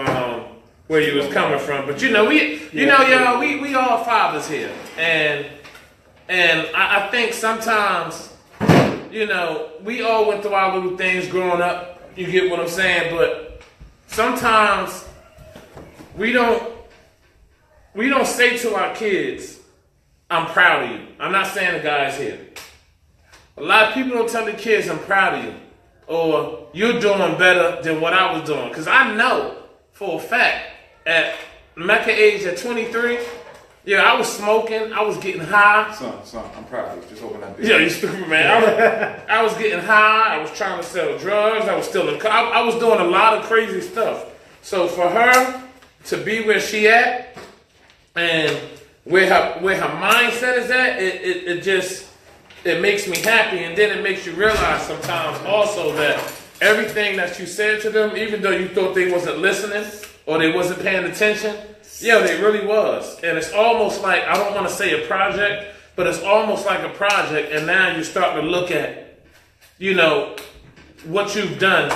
where you was coming from. But you know, y'all, we all fathers here, and I think sometimes, you know, we all went through our little things growing up. You get what I'm saying? But sometimes we don't say to our kids, "I'm proud of you." I'm not saying the guys here. A lot of people don't tell the kids, "I'm proud of you," or "You're doing better than what I was doing." Because I know for a fact, at Mecca age at 23, yeah, I was smoking, I was getting high. Son, I'm proud of you. Just open that door. Yeah, you stupid man. I was getting high, I was trying to sell drugs, I was stealing, I was doing a lot of crazy stuff. So for her to be where she at, and where her mindset is at, it makes me happy, and then it makes you realize sometimes also that everything that you said to them, even though you thought they wasn't listening or they wasn't paying attention, yeah, they really was. And it's almost like, I don't want to say a project, but it's almost like a project, and now you're starting to look at, you know, what you've done,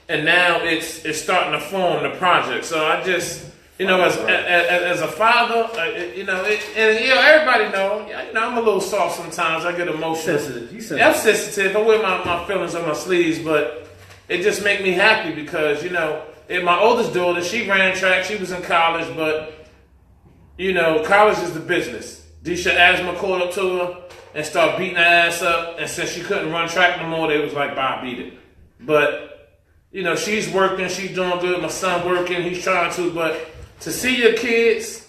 and now it's starting to form the project. So I just, you know, as a father, you know, and you know, everybody know, you know, I'm a little soft sometimes. I get emotional. Sensitive. You Yeah, I'm sensitive. I wear my feelings on my sleeves, but it just make me happy because, you know, and my oldest daughter, she ran track. She was in college, but, you know, college is the business. Disha asthma caught up to her and started beating her ass up. And since she couldn't run track no more, they was like, bye, beat it. But, you know, she's working. She's doing good. My son working. He's trying to. But to see your kids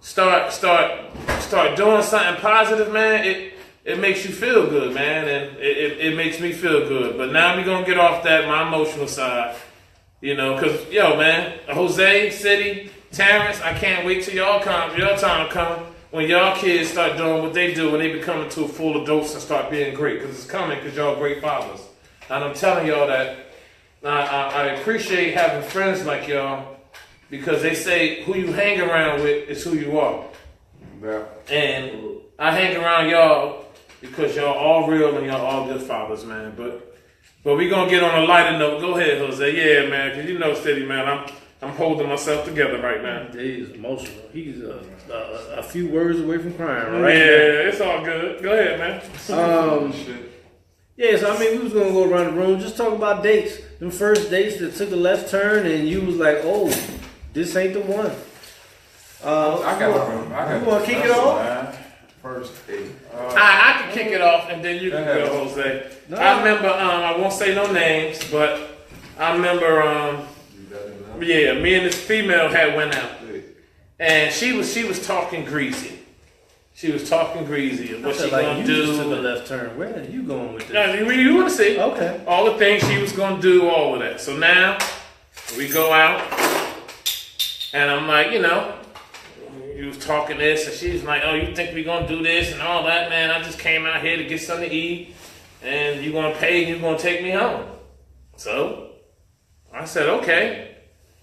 start doing something positive, man, it makes you feel good, man, and it makes me feel good. But now we're gonna get off that, my emotional side, you know, cause yo, man, Jose, City, Terrence, I can't wait till your time come when y'all kids start doing what they do when they become into full adults and start being great, cause it's coming, cause y'all great fathers. And I'm telling y'all that I appreciate having friends like y'all, because they say who you hang around with is who you are. Yeah. And I hang around y'all because y'all all real and y'all all good fathers, man. But we gonna get on a lighter note. Go ahead, Jose. Yeah, man, because you know, Steady, man, I'm holding myself together right now. He's emotional. He's a few words away from crying right Yeah, it's all good. Go ahead, man. Shit. Yeah, so I mean, we was gonna go around the room, just talk about dates. Them first dates that took a left turn, and you was like, "Oh, this ain't the one." I got one. You wanna kick it off? Man. First date. I can kick it off, and then you can Go ahead. go, Jose. No. I remember. I won't say no names, but I remember. Yeah, me and this female had went out, and she was talking greasy. She was talking greasy of I what she felt like gonna you do. just took a left turn. Where are you going with this? Now, you want to see Okay. all the things she was gonna do, all of that. So now we go out, and I'm like, you know, you was talking this, and she was like, oh, you think we gonna do this and all that, man? I just came out here to get something to eat, and you gonna pay, and you gonna take me home. So I said, okay.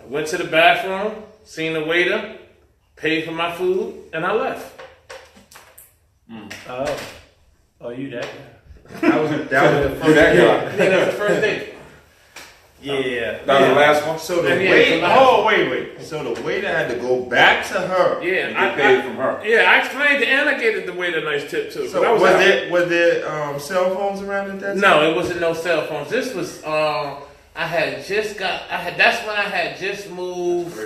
I went to the bathroom, seen the waiter, paid for my food, and I left. Oh, you that guy? That was the Who first that date. guy? Yeah, that's the first date. Yeah. That was the last one. So the Yeah, waiter. yeah. Oh, wait. So the waiter had to go back to her. Yeah, And get paid from her. Yeah, I explained it, and I gave the waiter a nice tip too. So But I was out. there cell phones around at that time? No, it wasn't no cell phones. This was that's when I had just moved.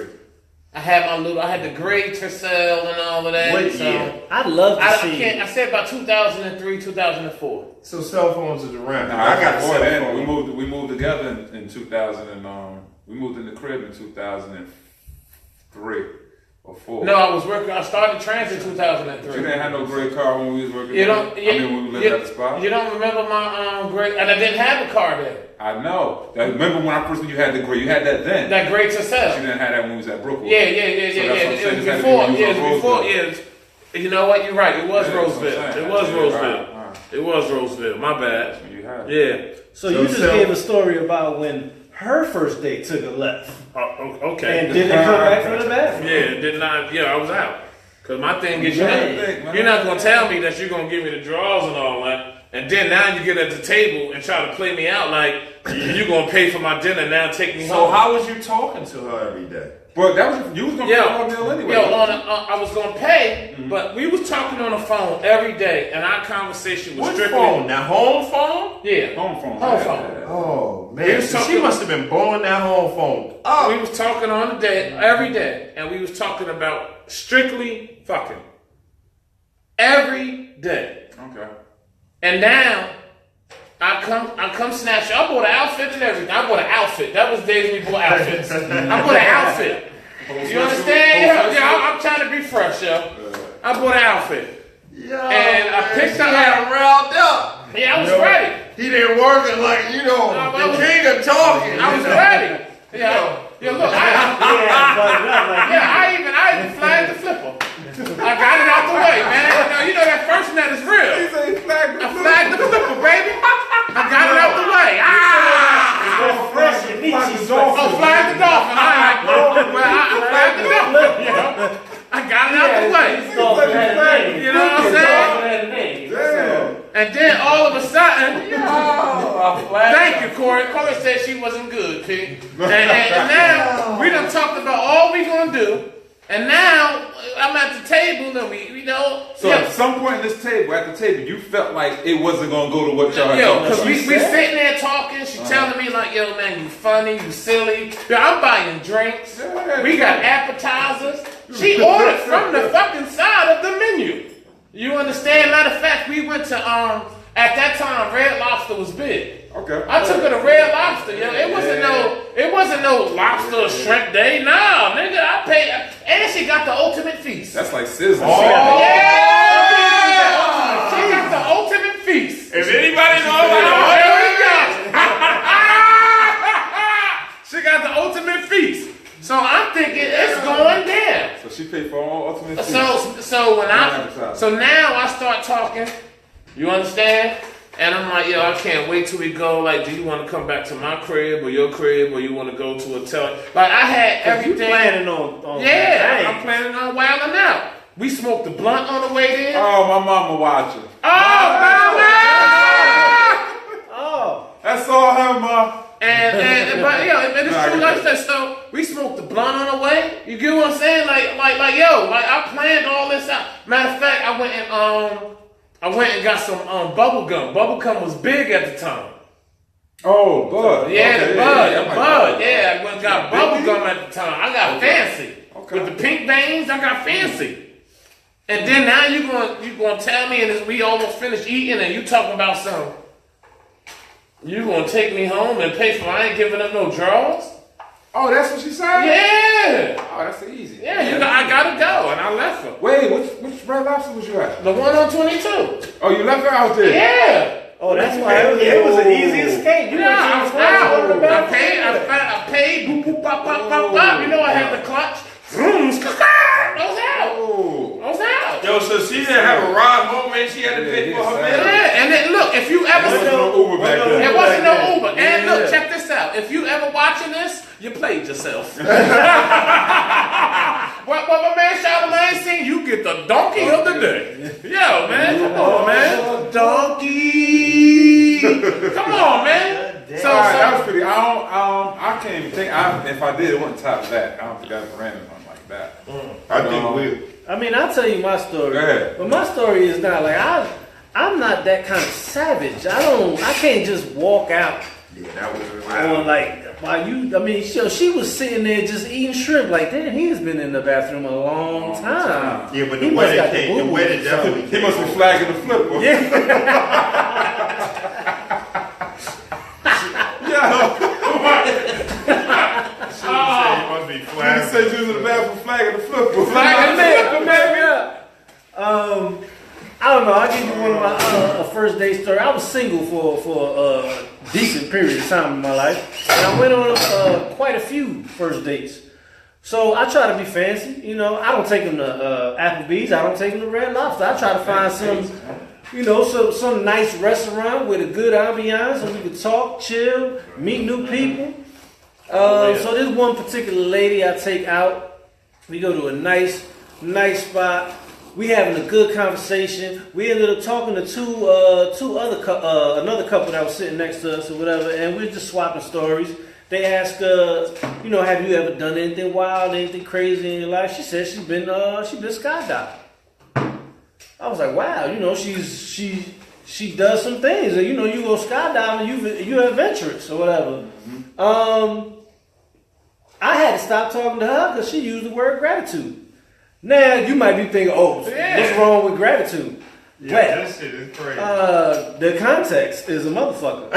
I had the gray Tercel and all of that. What so year? I'd love to see. I said about 2003, 2004. So cell phones is around. Nah, I got a before cell then. phone. We moved together in 2000 and we moved in the crib in 2003 or 4. No, I started transit in 2003. You didn't have no gray car when we was working. You don't. there? I mean, when we lived at the spot. You don't remember my gray, and I didn't have a car then. I know. Remember when I first knew you had the gray? You had that then. That gray You Tercel. didn't have that when we was at Brookwood. Yeah. So that's what I'm saying. It was This had to be before. when you Yeah, was it on was before. Roseville. Yeah, it was, you know what? You're right. It was Yeah, that's what I'm Roseville. saying. It was Yeah, Roseville. right. It was Roseville. My bad. You had it. Yeah. So you just gave a story about when her first date took a left Okay. and didn't come back from the bathroom. Yeah, did not. Yeah, I was out. Cause my thing is, Yeah. you're not gonna tell me that you're gonna give me the drawers and all that, and then now you get at the table and try to play me out like you're gonna pay for my dinner now, take me So home. how was you talking to her every day? But that was you was gonna pay our meal anyway. I was gonna pay, but we was talking on the phone every day, and our conversation was What strictly phone? That home phone? Yeah, home phone. Home Yeah. phone. Oh We man, was so she talking- must have been blowing that home phone We up. was talking on the day every day, and we was talking about strictly fucking every day. Okay. And now I come snatch you. I bought an outfit and everything. I bought an outfit. That was days we bought outfits. I bought an outfit. You understand? Yeah, I'm trying to be fresh, yo. I bought an outfit. Yeah, And I picked her had up. him riled up. Yeah, I was You know, ready. He didn't work it like I the was- king of talking. I was ready. Yeah, look, I even flagged the flipper. I got it out the way, man. You know that first net is real. I flagged the flipper, baby. I got it out the way. Oh, flag the dolphin. All right. Well, I flagged the dolphin. You know? I got it out the way. You know what I'm saying? And then all of a sudden, thank you, Corey. Corey said she wasn't good, P. And now we done talked about all we gonna do. And now I'm at the table and we know. So at some point in this table, at the table, you felt like it wasn't gonna go to what y'all had Yo, talked because about. we sitting there talking, she telling me like, yo, man, you funny, you silly. Yo, I'm buying drinks. Yeah, We got appetizers. She ordered from the fucking side of the menu. You understand? Matter of fact, we went to, at that time, Red Lobster was big. Okay. I took her to Red Lobster, yo. It wasn't no lobster or shrimp day. Nah, nigga, I paid. And she got the ultimate feast. That's like sizzling. Yeah! She got the ultimate feast. If anybody knows, There we go. She got the ultimate feast. So I'm thinking it's going down. So she paid for all ultimate feast. So now I start talking. You understand? And I'm like, yo, I can't wait till we go. Like, do you want to come back to my crib or your crib, or you want to go to a tele? Like, I had everything. You planning on Yeah, I'm planning on wilding out. We smoked the blunt on the way there. Oh, my mama watching. Oh, mama! Oh. That's all her, ma. But yeah, and it's true like that. So we smoked the blunt on the way. You get what I'm saying? Like I planned all this out. Matter of fact, I went and got some bubble gum. Bubble gum was big at the time. Oh, bud. Yeah, Okay, the bud. yeah, I went and got bubble gum at the time. I got fancy. Okay. With the pink veins, I got fancy. And then now you gonna tell me, and we almost finished eating, and you talking about something. You gonna take me home and pay for? I ain't giving up no drawers. Oh, that's what she said? Yeah. Oh, that's easy. Yeah, I gotta go, and I left her. Wait, which Red Lobster was you at? The one on 22. Oh, you left her out there? Yeah. Oh, that's why it was an easy escape. You Yeah, I went was to the out. front. I paid. Boop, boop, pop, pop, pop, pop. You know I had the clutch. Vroom, I was out. Oh. I was out. Yo, so she didn't have a ride home and she had to pay for her Yeah. meal? Yeah, and then look, if you ever There was no Uber back then. It wasn't no Uber. And Yeah. look, check this out. If you ever watching this, you played yourself. What my man Charlamagne sing, you get the donkey of the day. Yo, man, come on, man. Donkey. Come on, man. So, All right, that was pretty. I can't even think. If I did, it wouldn't top that. I don't think I've ran something like that. I think we. I mean, I'll tell you my story. Go ahead. But my story is not like I'm not that kind of savage. I can't just walk out Yeah, that was on wild. like while you. I mean, she was sitting there just eating shrimp. Like, damn, he has been in the bathroom a long time. Yeah, but He the must wedding got the came. The boo-boo wedding or something. definitely He came. must be flagging the flipper. Yeah. She said he must be He flagging. said you was in the bathroom flagging the flipper. Flagging the flipper, baby. I don't know. I'll give you one of my a first date story. I was single for a decent period of time in my life, and I went on quite a few first dates. So I try to be fancy, you know. I don't take them to Applebee's. I don't take them to Red Lobster. I try to find some nice restaurant with a good ambiance, and we could talk, chill, meet new people. So this one particular lady I take out. We go to a nice spot. We having a good conversation. We ended up talking to another couple that was sitting next to us or whatever, and we're just swapping stories. They ask, have you ever done anything wild, anything crazy in your life? She said she's been skydiving. I was like, wow, she does some things. You go skydiving, you're adventurous or whatever. I had to stop talking to her because she used the word gratitude. Now you might be thinking, what's wrong with gratitude? Yeah, that shit is crazy. The context is a motherfucker.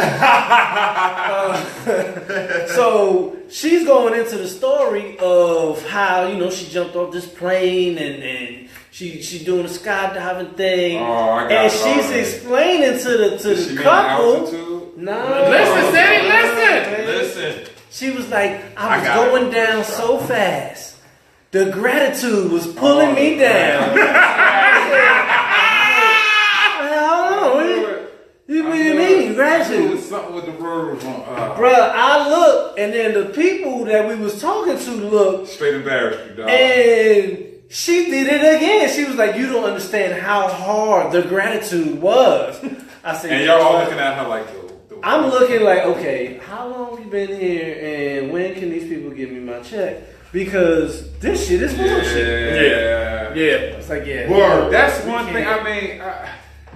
So she's going into the story of how she jumped off this plane and she doing a skydiving thing, and she's explaining to the couple. No, Listen, City, Listen. She was like, I was going down so fast. The gratitude was pulling me down. What do you mean, gratitude? Something with the bird was on. Bruh, I looked, and then the people that we was talking to looked, Straight embarrassed you, dog. and she did it again. She was like, you don't understand how hard the gratitude was. I said, and y'all all looking at her like, I'm looking like, okay, how long you been here, and when can these people give me my check? Because this shit is bullshit. Yeah. It's like, yeah. Word. That's one thing. I mean,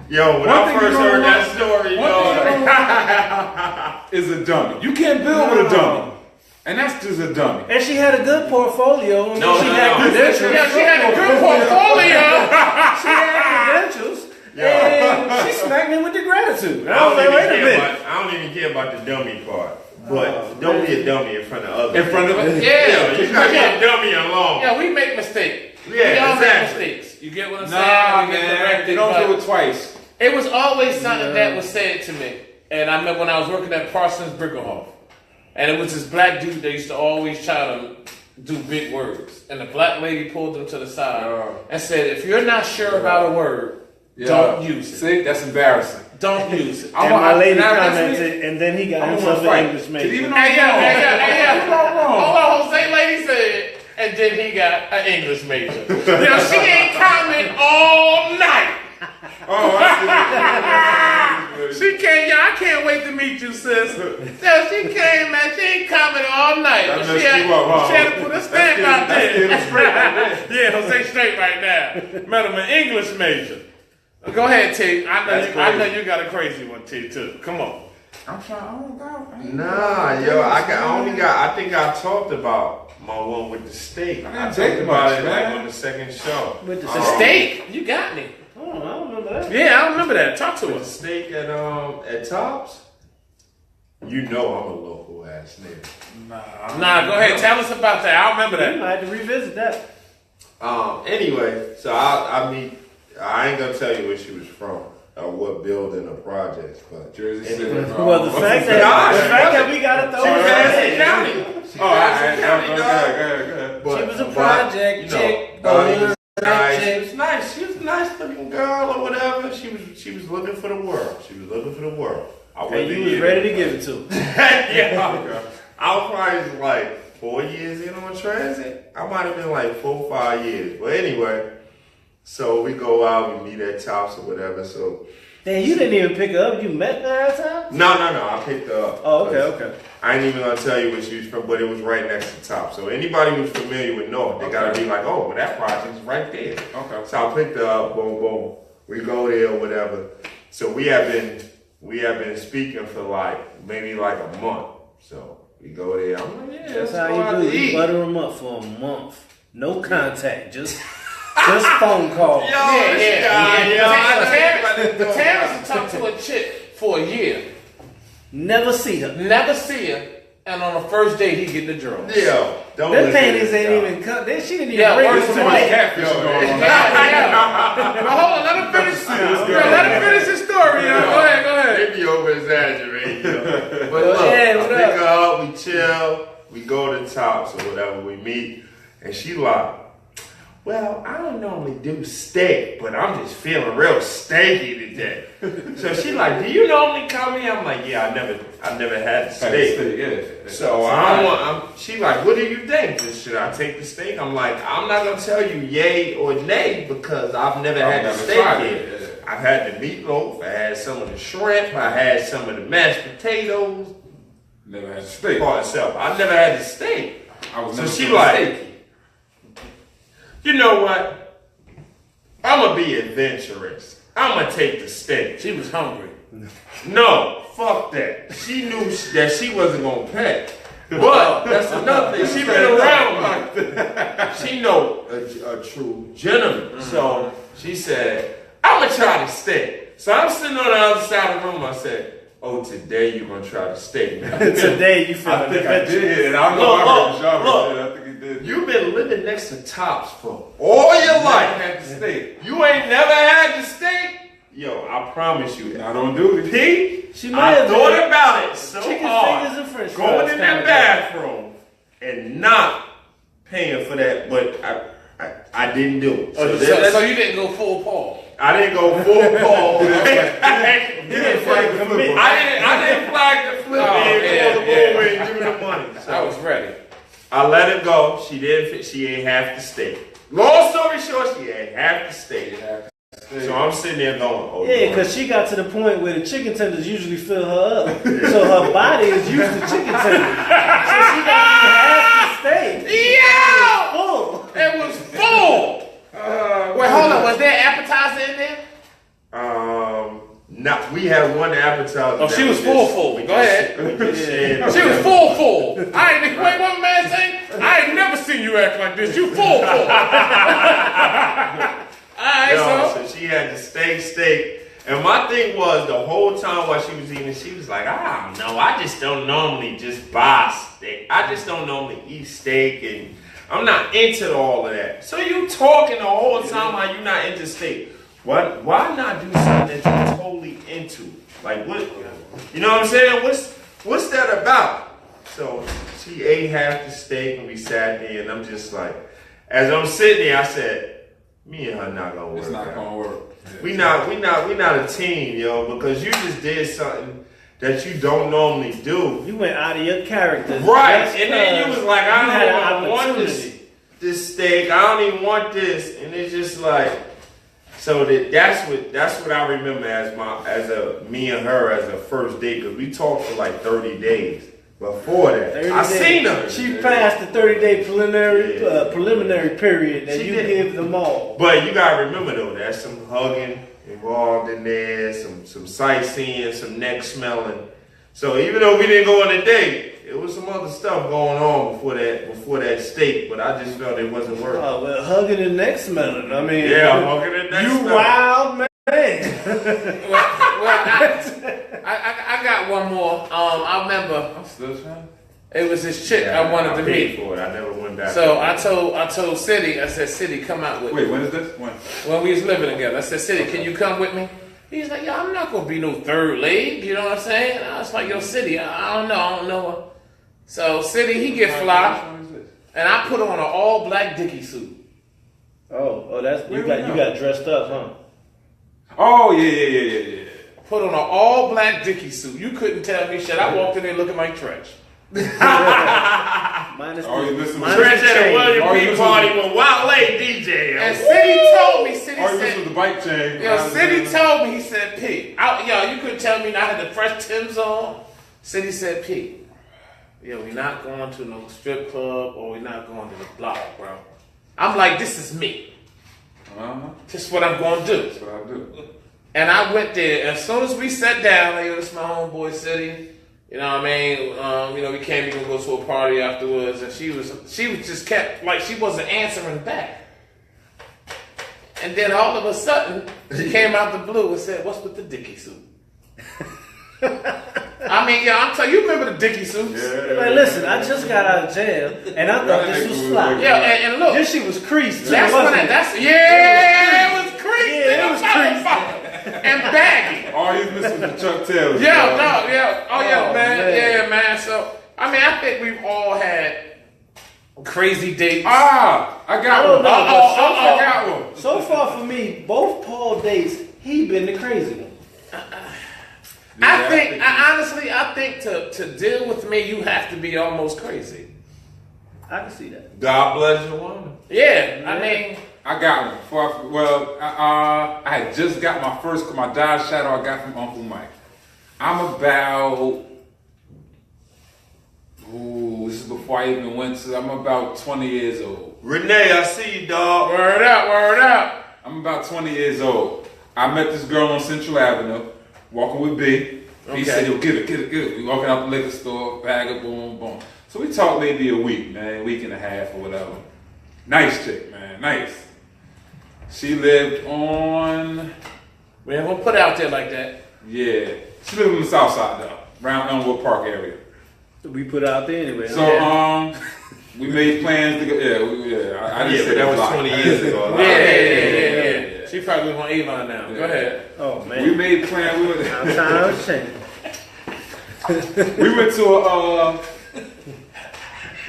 Yo, when One I thing first you don't heard that want- story, one thing you dog. is a dummy. You can't build with a dummy, and that's just a dummy. And she had a good portfolio. No, she no, had no. credentials. Yeah, she had a good portfolio. She had credentials. And she smacked me with the gratitude. And I was like, wait a minute. I don't even care about the dummy part. But don't be a dummy in front of others. In front of it? Yeah, You gotta be a dummy alone. Yeah, we make mistakes. Yeah, we all exactly. make mistakes. You get what I'm Nah, saying? We get man. corrected, You don't but do it twice. it was always something that was said to me. And I remember when I was working at Parsons Brinckerhoff. And it was this black dude that used to always try to do big words. And the black lady pulled him to the side and said, if you're not sure about a word, don't use it. See, that's embarrassing. Don't use it. And my lady now, that's commented, and then he got I'm himself gonna an fight. English Even major. though Hey, yeah. wrong. Hold on, Jose lady said, and then he got an English major. She ain't comment all night. Oh, I see. She can't, I can't wait to meet you, sis. Yeah, she came, man. She ain't comment all night. That But messed she had, you up, huh? she had to put a stamp out That's there. still straight right there. Yeah, Jose straight right now. Met him an English major. Go ahead, T. I know you got a crazy one, T, too. Come on. I'm trying. I don't know. Nah, yo, I think I talked about my one with the steak. I I didn't take talked about much, it man. like on the second show. With the The steak. You got me. Oh, I don't remember that. Yeah, I remember that. Talk to With the us. steak at Tops. You know I'm a local ass nigga. Nah, go ahead. Tell us about that. I remember We that. might have to revisit that. Anyway, so I ain't gonna tell you where she was from or what building or projects, but Jersey City. anyway. Well, the fact Nah, that we got to throw She was her Madison in. County. She Oh, all right. County, Go dog. ahead. But- She was a but, project you know, chick, it but was nice. chick. She was nice. She was a nice looking girl or whatever. She was looking for the world. She was looking for the world. I And wasn't you was getting ready it. to give it to her. Yeah. I was probably like 4 years in on transit. I might have been like 4 or 5 years. But anyway, so we go out, we meet at Tops or whatever. So Damn, you didn't even pick her up. You met her at time? no, I picked her up. Oh, okay. I ain't even gonna tell you where she was from, but it was right next to Tops. So anybody who's familiar with North, they gotta be like, oh, well, that project's right there. Okay. So I picked her up, boom, boom. We go there or whatever. So we have been speaking for like maybe like a month. So we go there. I'm like, yeah, That's let's go how out you do to it. You eat. butter them up for a month. No contact. Just phone call. Yo, Yeah. this guy, yo, I think about this The dude. Terrence will talk to a chick for a year, Never see her. never see her, and on the first day he get the drugs. Yo, don't Them listen to panties this ain't guy. even cut. She didn't even Yeah, bring worse it to than me. my Catfish going on. Yeah. But hold on, let him finish. Let him finish his story. Go ahead. Maybe over exaggerating. But Well, look, yeah, I what pick up? her up, we chill, we go to Tops or whatever, we meet, and she like, well, I don't normally do steak, but I'm just feeling real steaky today. So she like, do you normally come here? I'm like, yeah, I never had steak. Yeah. So she like, what do you think? Should I take the steak? I'm like, I'm not gonna tell you yay or nay because I've never had the never steak tried here. it, I've had the meatloaf, I had some of the shrimp, I had some of the mashed potatoes, Never had steak. part itself. I've never had the steak. I was So never she feeling like, steaky. you know what? I'm gonna be adventurous. I'm gonna take the steak. She was hungry. No, fuck that. She knew that she wasn't gonna pay. But that's another thing. She been around me. She know a true gentleman. So she said, I'm gonna try the steak. So I'm sitting on the other side of the room. I said, oh, today you're gonna try the steak. Today you feel I think I adventurous. did, and I don't know if I heard the genre. Look. Yeah, I think he did. You've been living next to Tops for all your I life. had the steak. You ain't never had the steak? Yo, I promise you. I don't do it. Pete, She might I have thought been about it so chicken hard. fingers and french Going fries in kinda that bathroom and not paying for that, but I didn't do it. So you didn't go full Paul. I didn't go full Paul. He didn't flag the flip. I didn't flag the flip Oh, and yeah, call the yeah. boy and give me the money. So I was ready. I let it go. She didn't fit. She ate half the steak. Long story short, she ate half the steak. So I'm sitting there going, oh, Yeah, because she got to the point where the chicken tenders usually fill her up. So her body is used to chicken tenders. So she got to eat half the steak. Yeah! Full. It was full. Wait, hold on. Was there an appetizer in there? we had one appetizer. Oh, she was full. Go ahead. She was full. I ain't, wait, what man say? I ain't never seen you act like this. You full. Alright, Yo, so. so she had the steak. And my thing was, the whole time while she was eating, she was like, I don't know, I just don't normally just buy steak. I just don't normally eat steak, and I'm not into all of that. So you talking the whole time while you're not into steak. Why not do something that you're totally into? Like, what, you know what I'm saying? What's that about? So she ate half the steak, and we sat there, and I'm just like, as I'm sitting there, I said, me and her not gonna work. It's not out. gonna work. We not a team, yo, because you just did something that you don't normally do. You went out of your character. Right, Just and then you was like, you had an I don't want opportunity. this steak. I don't even want this, and it's just like, so that's what I remember as me and her as a first date, because we talked for like 30 days. Before that, 30 I days. seen her. She passed the 30-day Yeah. preliminary period that She you did. give them all. But you gotta remember though, there's some hugging involved in there, some sightseeing, some neck smelling. So even though we didn't go on a date, it was some other stuff going on before that steak. But I just felt it wasn't working. Oh, well, hugging and neck smelling. I mean, Yeah, hugging and neck you smelling. wild man. I got one more. I remember I'm still trying. it was this chick I wanted to paid meet. for it. I never went back. So I told City, I said, City, come out with me. Wait, when is this? When? When we was living together, I said, City, can you come with me? He's like, yo, I'm not gonna be no third leg. You know what I'm saying? I was like, yo, City, I don't know her. So City, he get fly, When is this? and I put on an all black Dickie suit. Oh, that's you Where got we you go? got dressed up, huh? Oh yeah. Put on an all black Dickie suit. You couldn't tell me shit. I walked in there looking like Trench. Minus Oh, you the, listen minus to the Trench at a chain. William Oh, P. you party listen with Wale DJ. And City told me, City Oh, you said, listen to the bike chain. yo, City told me, he said, P. Yo, you couldn't tell me I had the fresh Timbs on. City said, P. Yo, we not going to no strip club or we not going to the block, bro. I'm like, this is me. This is what I'm going to do. That's what I do. And I went there. As soon as we sat down, like, yo, this is my homeboy City. You know what I mean? We can't even go to a party afterwards. And she was just kept, like, she wasn't answering back. And then all of a sudden, she came out the blue and said, what's with the Dickie suit? I mean, yeah, I'm telling you, remember the Dickie suits? Like, listen, I just got out of jail, and I thought this was fly. Yeah, and look. This shit was creased. too, That's wasn't when it? it was creased. Yeah, it was creased. And baggy. All he's missing is the Chuck Taylors. Yeah, dog. no, yeah. Oh, yeah, Oh, man. man. Yeah, man. So, I mean, I think we've all had crazy dates. Ah, I got I don't one. know, but so I got one. So far for me, both Paul dates, he been the crazy one. I think to deal with me, you have to be almost crazy. I can see that. God bless your woman. Yeah, I mean, I got one. I had just got my Dodge Shadow I got from Uncle Mike. I'm about, this is before I even went to, I'm about 20 years old. Renee, I see you, dog. word up. I'm about 20 years old. I met this girl on Central Avenue, walking with B. Okay. He said, yo, get it. We walking out the liquor store, bag it, boom, boom. So we talked maybe a week and a half or whatever. Nice chick, man, nice. She lived on, We ain't gonna put it out there like that. yeah, she lived on the south side though, around Elmwood Park area. We put it out there anyway. So, Yeah. we made plans to go, I didn't Yeah, say but that was lot. 20 years ago. Yeah. She probably on Avon now. Go ahead. Oh, man. We made plans, I'm trying to change. we went to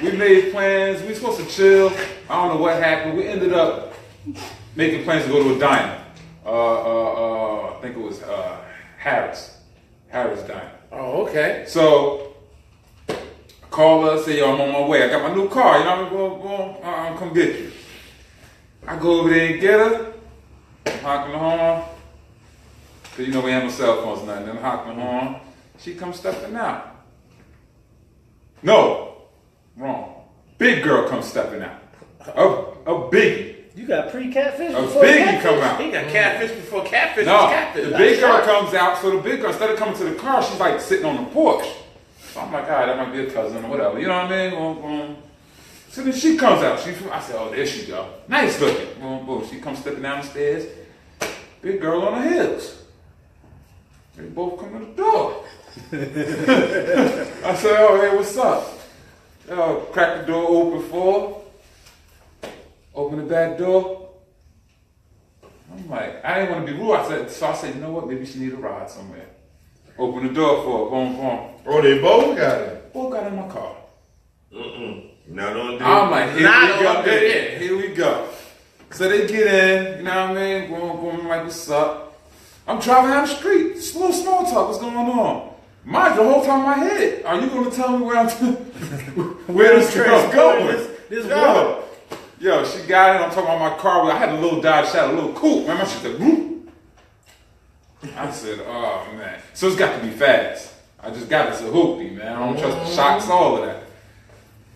we made plans. We were supposed to chill. I don't know what happened. We ended up making plans to go to a diner. I think it was Harris Diner. Oh, okay. So I call her, say, yo, I'm on my way. I got my new car. You know, I'm come get you. I go over there and get her. I'm honking the horn. Cause you know we have no cell phones or nothing. I'm honking the horn. She comes stepping out. No, wrong. Big girl comes stepping out. A biggie. You got pre-catfish? A before biggie catfish? come out. He got catfish before catfish No, was catfish. the big girl comes out. So the big girl, instead of coming to the car, she's like sitting on the porch. So I'm like, all right, that might be a cousin or whatever. You know what I mean? Boom, boom. So then she comes out. I said, oh, there she go. Nice looking. Boom, boom. She comes stepping down the stairs. big girl on the hills. They both come to the door. I said, oh, hey, what's up? Crack the door open for her. Open the back door. I'm like, I didn't want to be rude. So I said, you know what? Maybe she need a ride somewhere. Open the door for her. Boom, boom. Oh, they both got it. Both got in my car. Not on duty. I'm like, here Not we go. on duty. Here we go. So they get in, you know what I mean? Boom, boom, I'm like, what's up? I'm driving down the street. Just a little small talk. What's going on? Mind you, the whole time in my head, are you going to tell me where where this girl's going? This Yo. Yo, she got in. I'm talking about my car. I had a little Dodge Shadow, a little coupe. Man, my shit said, whoop. I said, oh, man. So it's got to be fast. I just got this a hoopty, man. I don't trust the shocks, all of that.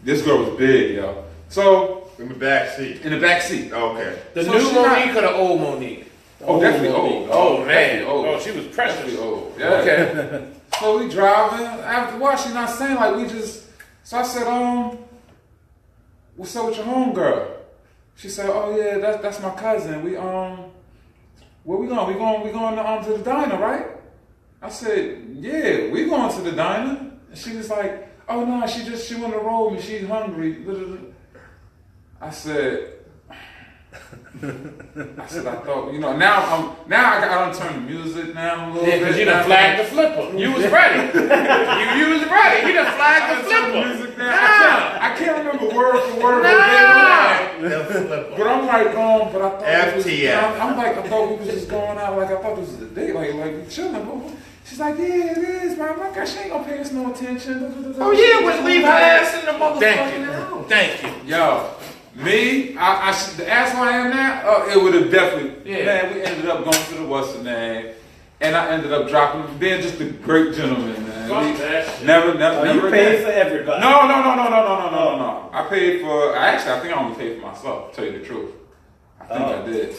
This girl was big, yo. So, In the back seat. in the back seat. Okay. The So new she not- Monique or the old Monique? Oh, definitely old. Oh, man. Definitely old. Oh, she was precious. Definitely old. Yeah. Okay. So we driving. After a while, she's not saying like we just. So I said, what's up with your homegirl? She said, oh yeah, that's my cousin. We where we going? We going to the diner, right? I said, yeah, we going to the diner. And she was like, oh no, she want to roll me. She's hungry. I said, I thought, you know, now I done turned the music down a little Yeah, bit. because you done flagged the flipper. You was ready. you was ready. You done flagged the Turn the flipper. music down. I can't remember word for word. Nah. But I'm like, but I thought it was, FTF. I'm like, I thought we was just going out. Like I thought this was a date. Like we chilling. She's like, yeah, it is, man. I'm like, gosh, she ain't gonna pay us no attention. Oh yeah, we'll leave her ass in the motherfucking Thank you. house. Thank you. Yo, me, I should, the ass where I am now, it would have definitely. Yeah. Man, we ended up going to the what's the name, and I ended up dropping, being just a great gentleman, man. Fuck that shit. Never you paid for everybody. No. I paid for. I think I only paid for myself. To tell you the truth, I think I did.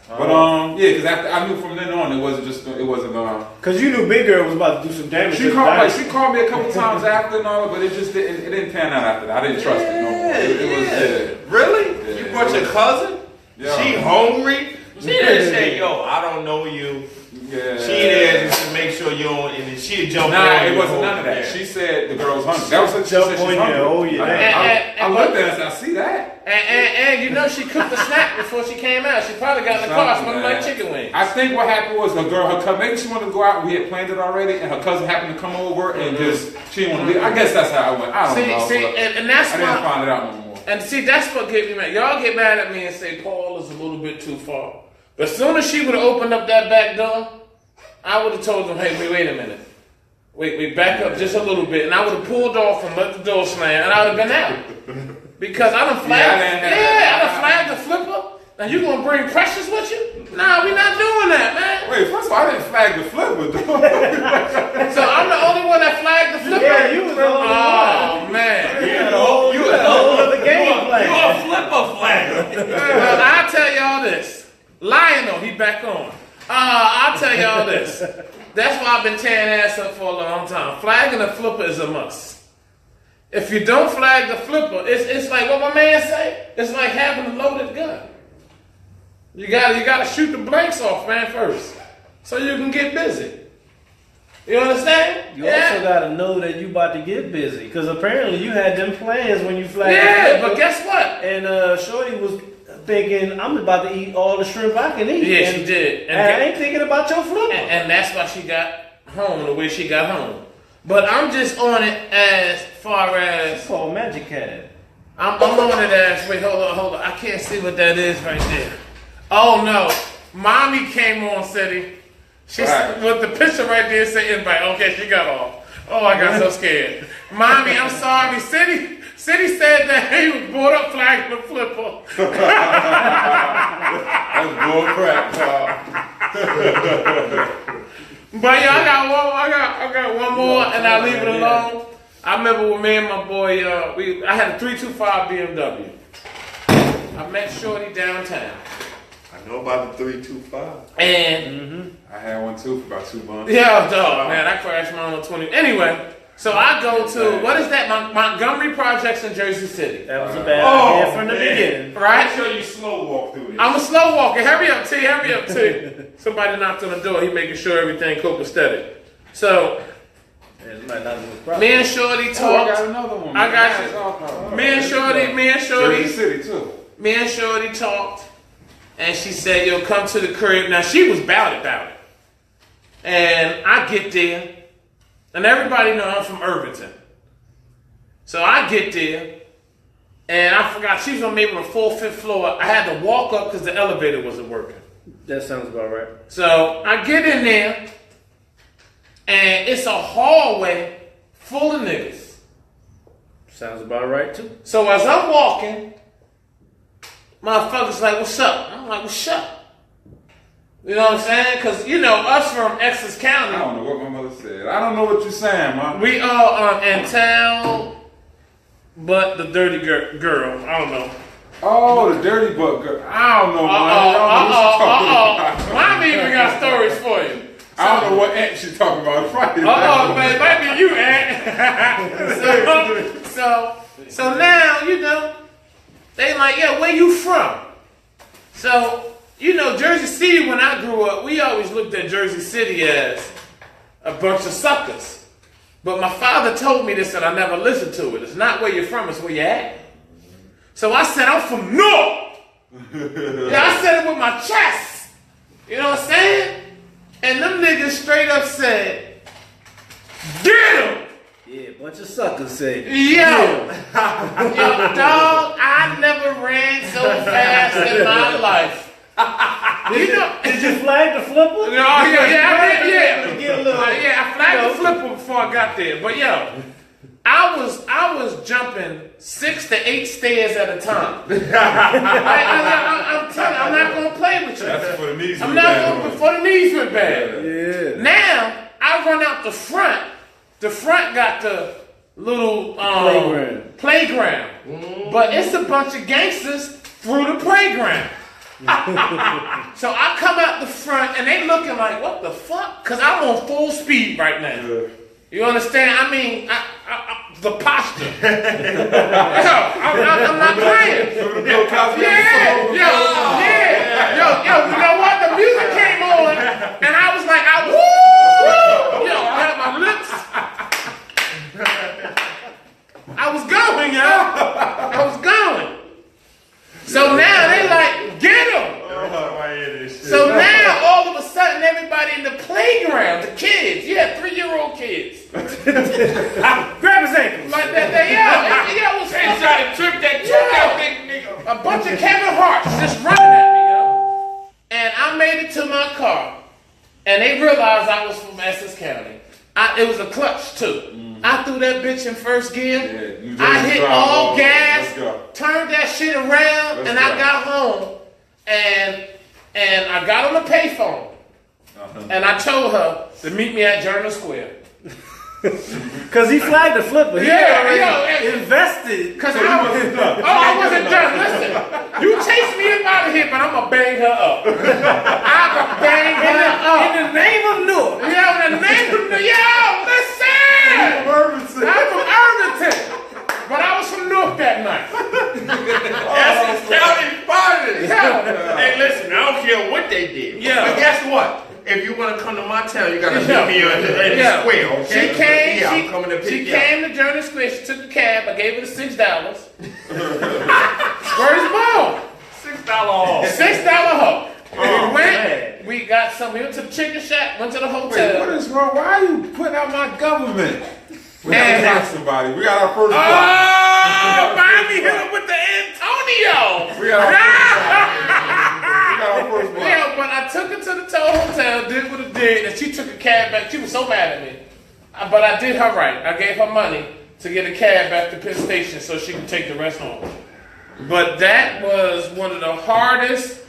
But yeah, because after I knew from then on, it wasn't. Because you knew Big Girl was about to do some damage. She called me a couple times after and all, but it just didn't pan out after that. I didn't trust it no more. It was Really? Yeah. You brought your cousin? Yeah. She hungry? She didn't say, yo, I don't know you. Yeah. She there just to make sure you don't, and then she'd jump on Nah, you. it wasn't none of that. Yeah. She said the girl was hungry. That was what she Jump said. She's on you. hungry. Oh, yeah. I looked at her and said, I see that. And you know she cooked the snack before she came out. She probably got in the car smelling like chicken wings. I think what happened was her cousin, maybe she wanted to go out. We had planned it already, and her cousin happened to come over and she didn't want to leave. I guess that's how it went. I don't know. See, but and that's I didn't why. find it out no more. And see, that's what get me mad. Y'all get mad at me and say Paul is a little bit too far. But as soon as she would have opened up that back door, I would have told them, hey, wait a minute. Wait, back up just a little bit. And I would have pulled off and let the door slam, and I would have been out. Because I done flagged, I done flagged the flipper. Now you gonna bring Precious with you? Nah, we not doing that, man. Wait, first of all, I didn't flag the flipper. So I'm the only one that flagged the flipper? Yeah, you was the only Oh, man. You had a whole other game plan. You a flipper flagger. Well, I'll tell y'all this. Lionel, he back on. I'll tell y'all this. That's why I've been tearing ass up for a long time. Flagging the flipper is a must. If you don't flag the flipper, it's like what my man say. It's like having a loaded gun. You gotta shoot the blanks off, man, first, so you can get busy. You understand? You also gotta know that you about to get busy, because apparently you had them plans when you flagged. Yeah, the flipper. but guess what? And Shorty was thinking, I'm about to eat all the shrimp I can eat. Yeah, and, she did. And I ain't thinking about your flipper. And that's why she got home the way she got home. But I'm just on it as far as It's called Magic Cat. I'm on it as wait, hold on. I can't see what that is right there. Oh no, mommy came on, City. She Right. with the picture right there said invite. Okay, she got off. Oh, I got so scared. Mommy, I'm sorry. City said that he was brought up flagging the flipper. That's bull crap, But yeah, I got one more, and I'll leave it alone. I remember when me and my boy, I had a 325 BMW. I met Shorty downtown, I know about the 325. and I had one too for about 2 months. yeah, dog, man, I crashed mine on 20. Anyway, so I go to what is that? Montgomery Projects in Jersey City, That was a bad idea from the beginning. right? Make sure you slow walk through this. I'm a slow walker. Hurry up, T. somebody knocked on the door. He making sure everything copacetic. So me and Shorty Oh, I talked. got another one. I got you. you. Me and Shorty, Jersey City too. me and Shorty talked, and she said, "Yo, come to the crib." Now she was about it, and I get there, and everybody know I'm from Irvington, so I get there, and I forgot she was on maybe the 4th, 5th floor. I had to walk up because the elevator wasn't working. That sounds about right. So I get in there, and it's a hallway full of niggas. Sounds about right too. So as I'm walking, motherfuckers like, "What's up?" I'm like, "What's up?" You know what I'm saying? Because, you know, us from Essex I County, don't know what my mother said. I don't know what you're saying, man. we all in town, but the dirty girl. I don't know. Oh, the dirty butt girl. I don't know, man. I don't know what she talking about. Mom even got stories for you. I don't know what aunt she talking about. Friday. Man, it might be you, Aunt. so now, you know, they like, "Yeah, where you from?" So, you know, Jersey City, when I grew up, we always looked at Jersey City as a bunch of suckers. But my father told me this and I never listened to it. It's not where you're from, it's where you're at. So I said, "I'm from North." Yeah, I said it with my chest. You know what I'm saying? And them niggas straight up said, "Get him!" Yeah, bunch of suckers say. Yo, dog, I never ran so fast in my life. You know, Did you flag the flipper? I did. Get a little, I flagged the flipper before I got there. But yo, I was jumping 6 to 8 stairs at a time. I'm telling you, I'm not gonna play with you. That's for the knees. I'm not gonna before the knees went bad. Yeah. Now I run out the front. The front got the little playground. But it's a bunch of gangsters through the playground. So I come out the front and they looking like, "What the fuck?" Because I'm on full speed right now. You understand? I mean, the posture. I'm not playing. Yo, you know what? The music came on and I was like, woo! Yo, I had my lips. I was going, yo. I was going. So now they like, "Get him!" So now all of a sudden everybody in the playground, the kids, 3-year-old kids, Grab his ankles. like that, was trying to trip that big nigga. A bunch of Kevin Harts just running at me, yo. And I made it to my car, and they realized I was from Essex County. It was a clutch too. I threw that bitch in first gear. Yeah, I hit all gas, Let's go. turned that shit around, Let's and go. I got home, and I got on the payphone, and I told her to meet me at Journal Square. Cause he flagged the flipper. He already invested. Cause I wasn't done. Listen, you chase me up out of here, but I'm gonna bang her up. I'm gonna bang her up. In the name of Newark. Yo, in the name of listen! I'm from Irvington, but I was from North that night. Essex County finest. Yo, Hey, listen, I don't care what they did. Yeah. But guess what? If you want to come to my town, you gotta meet me in the square, okay? I'm coming to pick She you up. came to Journey Square. She took a cab. I gave her the $6. Where's the ball? $6 off. $6 hoe. Oh, We went. We got some. We went to the chicken shack. Went to the Wait, hotel. what is wrong? Why are you putting out my government? We And- gotta find somebody. We got our first block. Oh, Bobby hit him with the Antonio. We got our first block. Yeah, but I took her to the Toll Hotel, did what it did, and she took a cab back. She was so mad at me. But I did her right. I gave her money to get a cab back to Penn Station so she could take the rest home. But that was one of the hardest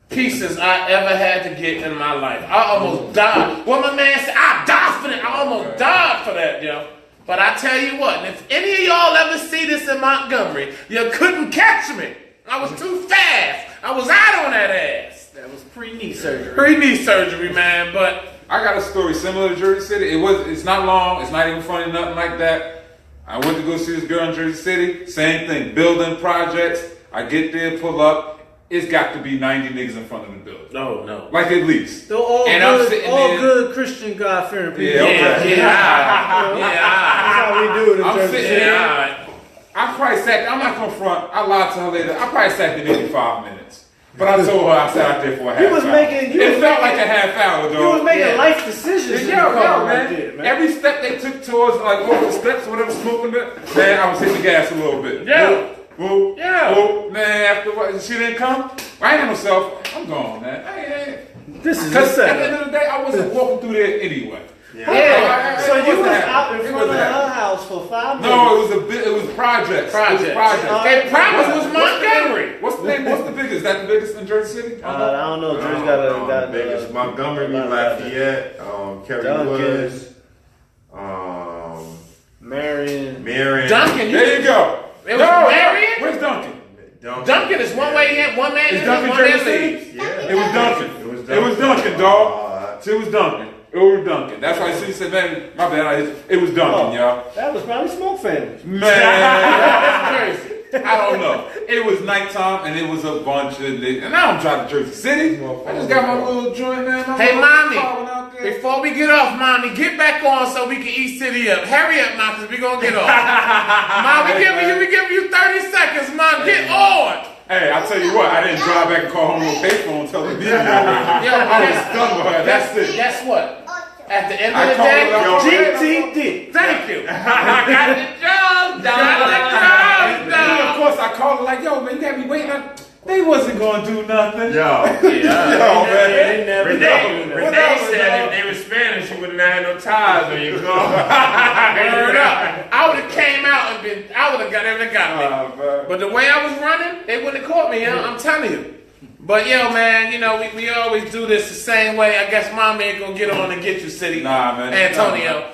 pieces I ever had to get in my life. I almost died. Well, my man said, I died for that. I almost died for that, yo. But I tell you what, and if any of y'all ever see this in Montgomery, you couldn't catch me. I was too fast. I was out on that ass. That was pre-knee surgery. Pre-knee surgery, man, but I got a story similar to Jersey City. It's not long. It's not even funny, nothing like that. I went to go see this girl in Jersey City. Same thing, building projects. I get there, pull up. it's got to be 90 niggas in front of the building. No. Like at least. They're all And I'm good, sitting all there- good Christian God-fearing people. Yeah, okay. That's how we do it in I'm Jersey sitting City. there. I probably sat. I'm not gonna front. I lied to her later. I probably sat there maybe 5 minutes. But I told her I sat out there for a half hour. was making- you It was felt making- like a half hour, You though. was making Yeah. life decisions. when you called Yo, right man. there, man. Every step they took towards, like, over the steps, whatever, smoking it, man, I was hitting the gas a little bit. Yeah. Whoop, Yeah. whoop, man, after what, she didn't come, I ain't had no cell phone. I'm gone, man. This is Because the at the end setup. of the day, I wasn't walking through there anyway. Yeah. So you was happening. out in It front of wasn't her happening. house for 5 minutes. No, it was a bit. It was projects. Projects. It was projects. And probably was Montgomery. What's the name? What's the biggest? Is that the biggest in Jersey City? I don't know. Drew's got biggest Montgomery, Lafayette, Kerry Duncan. Woods, Marion. Marion. Duncan, There you go. It was Marion? Where's Duncan? Duncan is one way in, one man Is in, Duncan one Jersey man City? leaves. Yeah. It was Duncan. It was Duncan, dog. It was Duncan. It was Duncan. That's why she said, man, my bad. It was Duncan, y'all. That was probably Smoke Family. Man, that's crazy. I don't know. It was nighttime and it was a bunch of niggas. And I don't drive to Jersey City. I just got my little joint, man. My Hey, little mommy, car went out there. before we get off, mommy, get back on so we can eat City up. Hurry up, now, because we going to get off. Mom, we giving you 30 seconds, Mom. Get on. Hey, I tell you what, I didn't drive back and call home on payphone until the video. Yo, I was done with her. That's it. Guess what? At the end I of the called day, her up. GTD. thank you. I got the job Got the job And done. of course, I called her like, yo, man, you got me waiting. They wasn't gonna do nothing. Yo. Yo, man. Renee said if they were Spanish, you wouldn't have had no ties on your car. Word up. I would have came out and been, I would have got everything got me. But the way I was running, they wouldn't have caught me, yo, I'm telling you. But yo, man, you know, we always do this the same way. I guess Mom ain't gonna get on and get you, City. Nah, man. Antonio.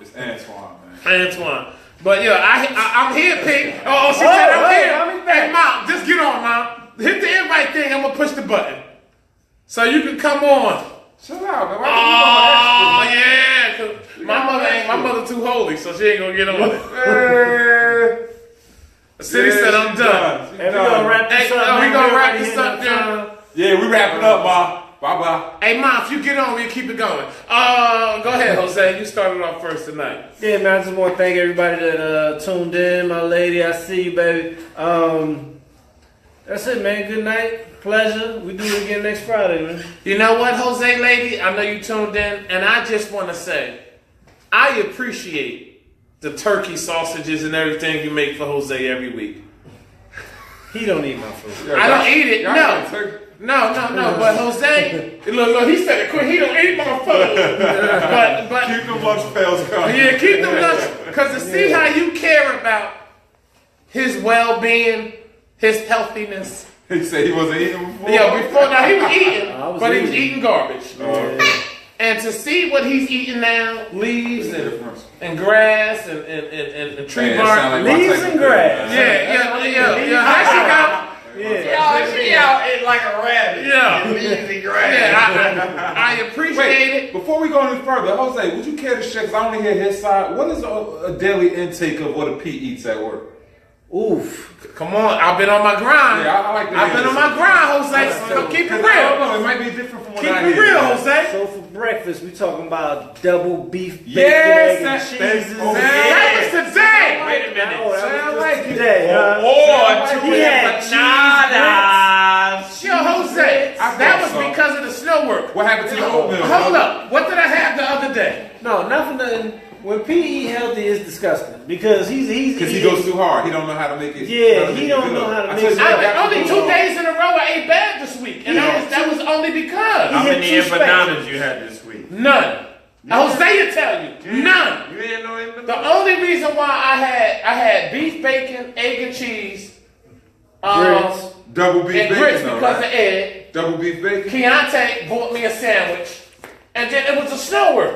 It's Antoine, man. Antoine. But yo, I'm here, Pink. Oh, she said I'm here. Hey, Mom, just get on, Mom. Hit the invite thing. I'm gonna push the button, so you can come on. Chill out, man. Oh yeah, 'cause my mother too holy, so she ain't gonna get on. City said I'm done. And we're gonna wrap Hey, this up. we gonna wrap this up, John. Yeah, we wrapping up, Ma. Bye-bye. Hey, Mom, if you get on, we'll keep it going. Go ahead, Jose. You started off first tonight. Yeah, man, I just want to thank everybody that tuned in. My lady, I see you, baby. That's it, man. Good night. Pleasure. We do it again next Friday, man. You know what, Jose, lady? I know you tuned in, and I just want to say, I appreciate the turkey sausages and everything you make for Jose every week. He don't eat my food. I don't eat it, Y'all no. got turkey? No, but Jose, look, he said it quick. He don't eat my food. but Keep them lunch pails coming. yeah, keep them lunch, because to see how you care about his well-being, his healthiness. He said he wasn't eating before. Yeah, before now he was eating, I was but he was eating. eating garbage. Yeah. And to see what he's eating now, leaves Difference. and grass and tree Hey, that bark. sound like my Leaves type of and thing, grass. man. Yeah. There she go. Yeah. She out ate like a rabbit. Yeah. Leaves and grass. Yeah, I appreciate Wait, it. before we go any further, Jose, would you care to share, because I only hear his side, what is a daily intake of what a Pete eats at work? Oof. Come on, I've been on my grind. Yeah, I like to I've hear been on this. my grind, Jose. So keep it 'Cause I don't real. know, it might be different from what Keep I it hear. real, man. Jose. So for breakfast, we talking about double beef, bacon, Yes, egg, and that's- cheeses. oh, That was today. Wait a minute. Oh, that Sound was like just it. today, huh? Or He had empanadas. Yo, Jose, I that was thought so. because of the snow work. What happened to the oatmeal? Hold up. What did I have the other day? No, not for nothing. When P eat healthy, it's disgusting because he's Because he goes too hard. He don't know how to make it. Yeah, how to he make don't it know good. how to I make tell it you what, good. Only that 2 was- days in a row I ate bad this week. And Yeah. that was only because. How He hit many two spectrum. empanadas you had this week? None. Jose will tell you. None. You ain't no empanadas? The only reason why I had beef, bacon, egg, and cheese, Grits. Double beef and bacon, grits though, because right? of Ed. Double beef bacon. Keontae bought me a sandwich, and then it was a snow work.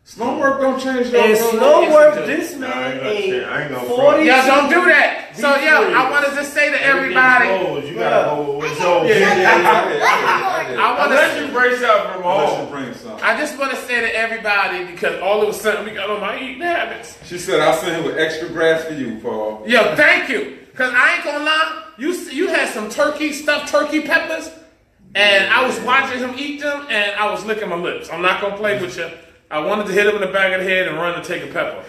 Snow work don't change your And road. slow Yes, work, it do. this Nah, I man ain't gonna ate say- I ain't gonna 40 Y'all don't do that. So Beef yo, ribs. I want to just say to everybody, You gotta hold what's on. I want Unless to. you brace up from Unless you home. bring some. I just want to say to everybody because all of a sudden we got on my eating habits. She said, I'll send him with extra grass for you, Paul. Yo, thank you. Cause I ain't gonna lie, you had had some stuffed turkey peppers, and I was watching him eat them, and I was licking my lips. I'm not gonna play with you. I wanted to hit him in the back of the head and run and take a pepper,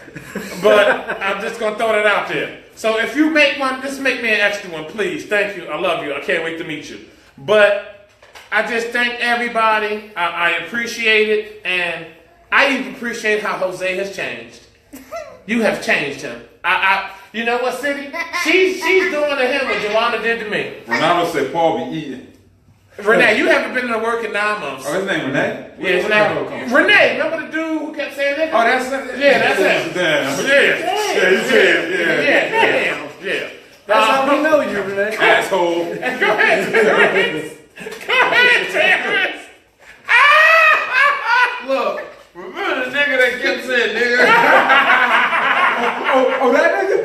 but I'm just gonna throw that out there. So if you make one, just make me an extra one, please. Thank you. I love you. I can't wait to meet you. But I just thank everybody. I appreciate it, and I even appreciate how Jose has changed. You have changed him. You know what, City? She's doing to him what Joanna did to me. Ronaldo said Paul be eating. Renee, you haven't been to work in 9 months. Oh, his name Renee? Yeah, his name. Renee, remember the dude who kept saying that? Oh, that's Yeah, that's it. Damn. Yeah, you said, yeah. That's how we know you, Renee. Asshole. Go ahead, Terrence. Go ahead, Terrence. Look, remember the nigga that kept saying nigga? Oh, that nigga?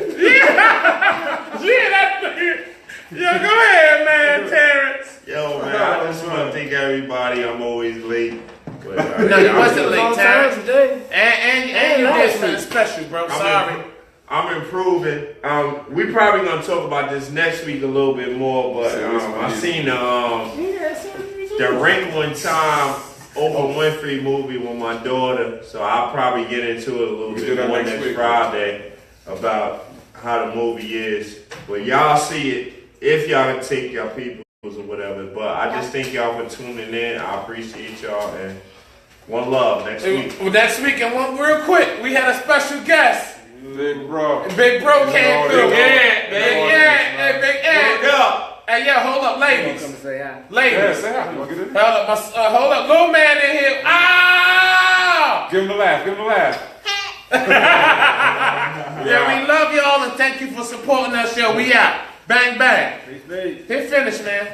Yeah, that nigga. Yo, go ahead, man, Terrence. Yo, man, I just want to thank everybody. I'm always late. But, No, you wasn't late, Long Terrence. time today. And you did something special, bro. Sorry. I'm improving. We probably gonna talk about this next week a little bit more, but I seen the Wrinkle in Time Oprah Winfrey movie with my daughter, so I'll probably get into it a little bit more next Friday about how the movie is. But y'all see it if y'all can take your peoples or whatever. But I just thank y'all for tuning in. I appreciate y'all, and one love next week. Well, next week, and one real quick, we had a special guest. Big bro. Big Bro came through. Yeah, Hey, Big Ed. Wake up. Hey, yeah, hold up, ladies. Come say hi. Yeah, Ladies. say hi. You wanna get in? Hold up, little man in here. Ah! Give him the laugh. Give him the laugh. Yeah, we love y'all and thank you for supporting us, yo. We out. Bang, bang. Peace, peace. Hit finish, man.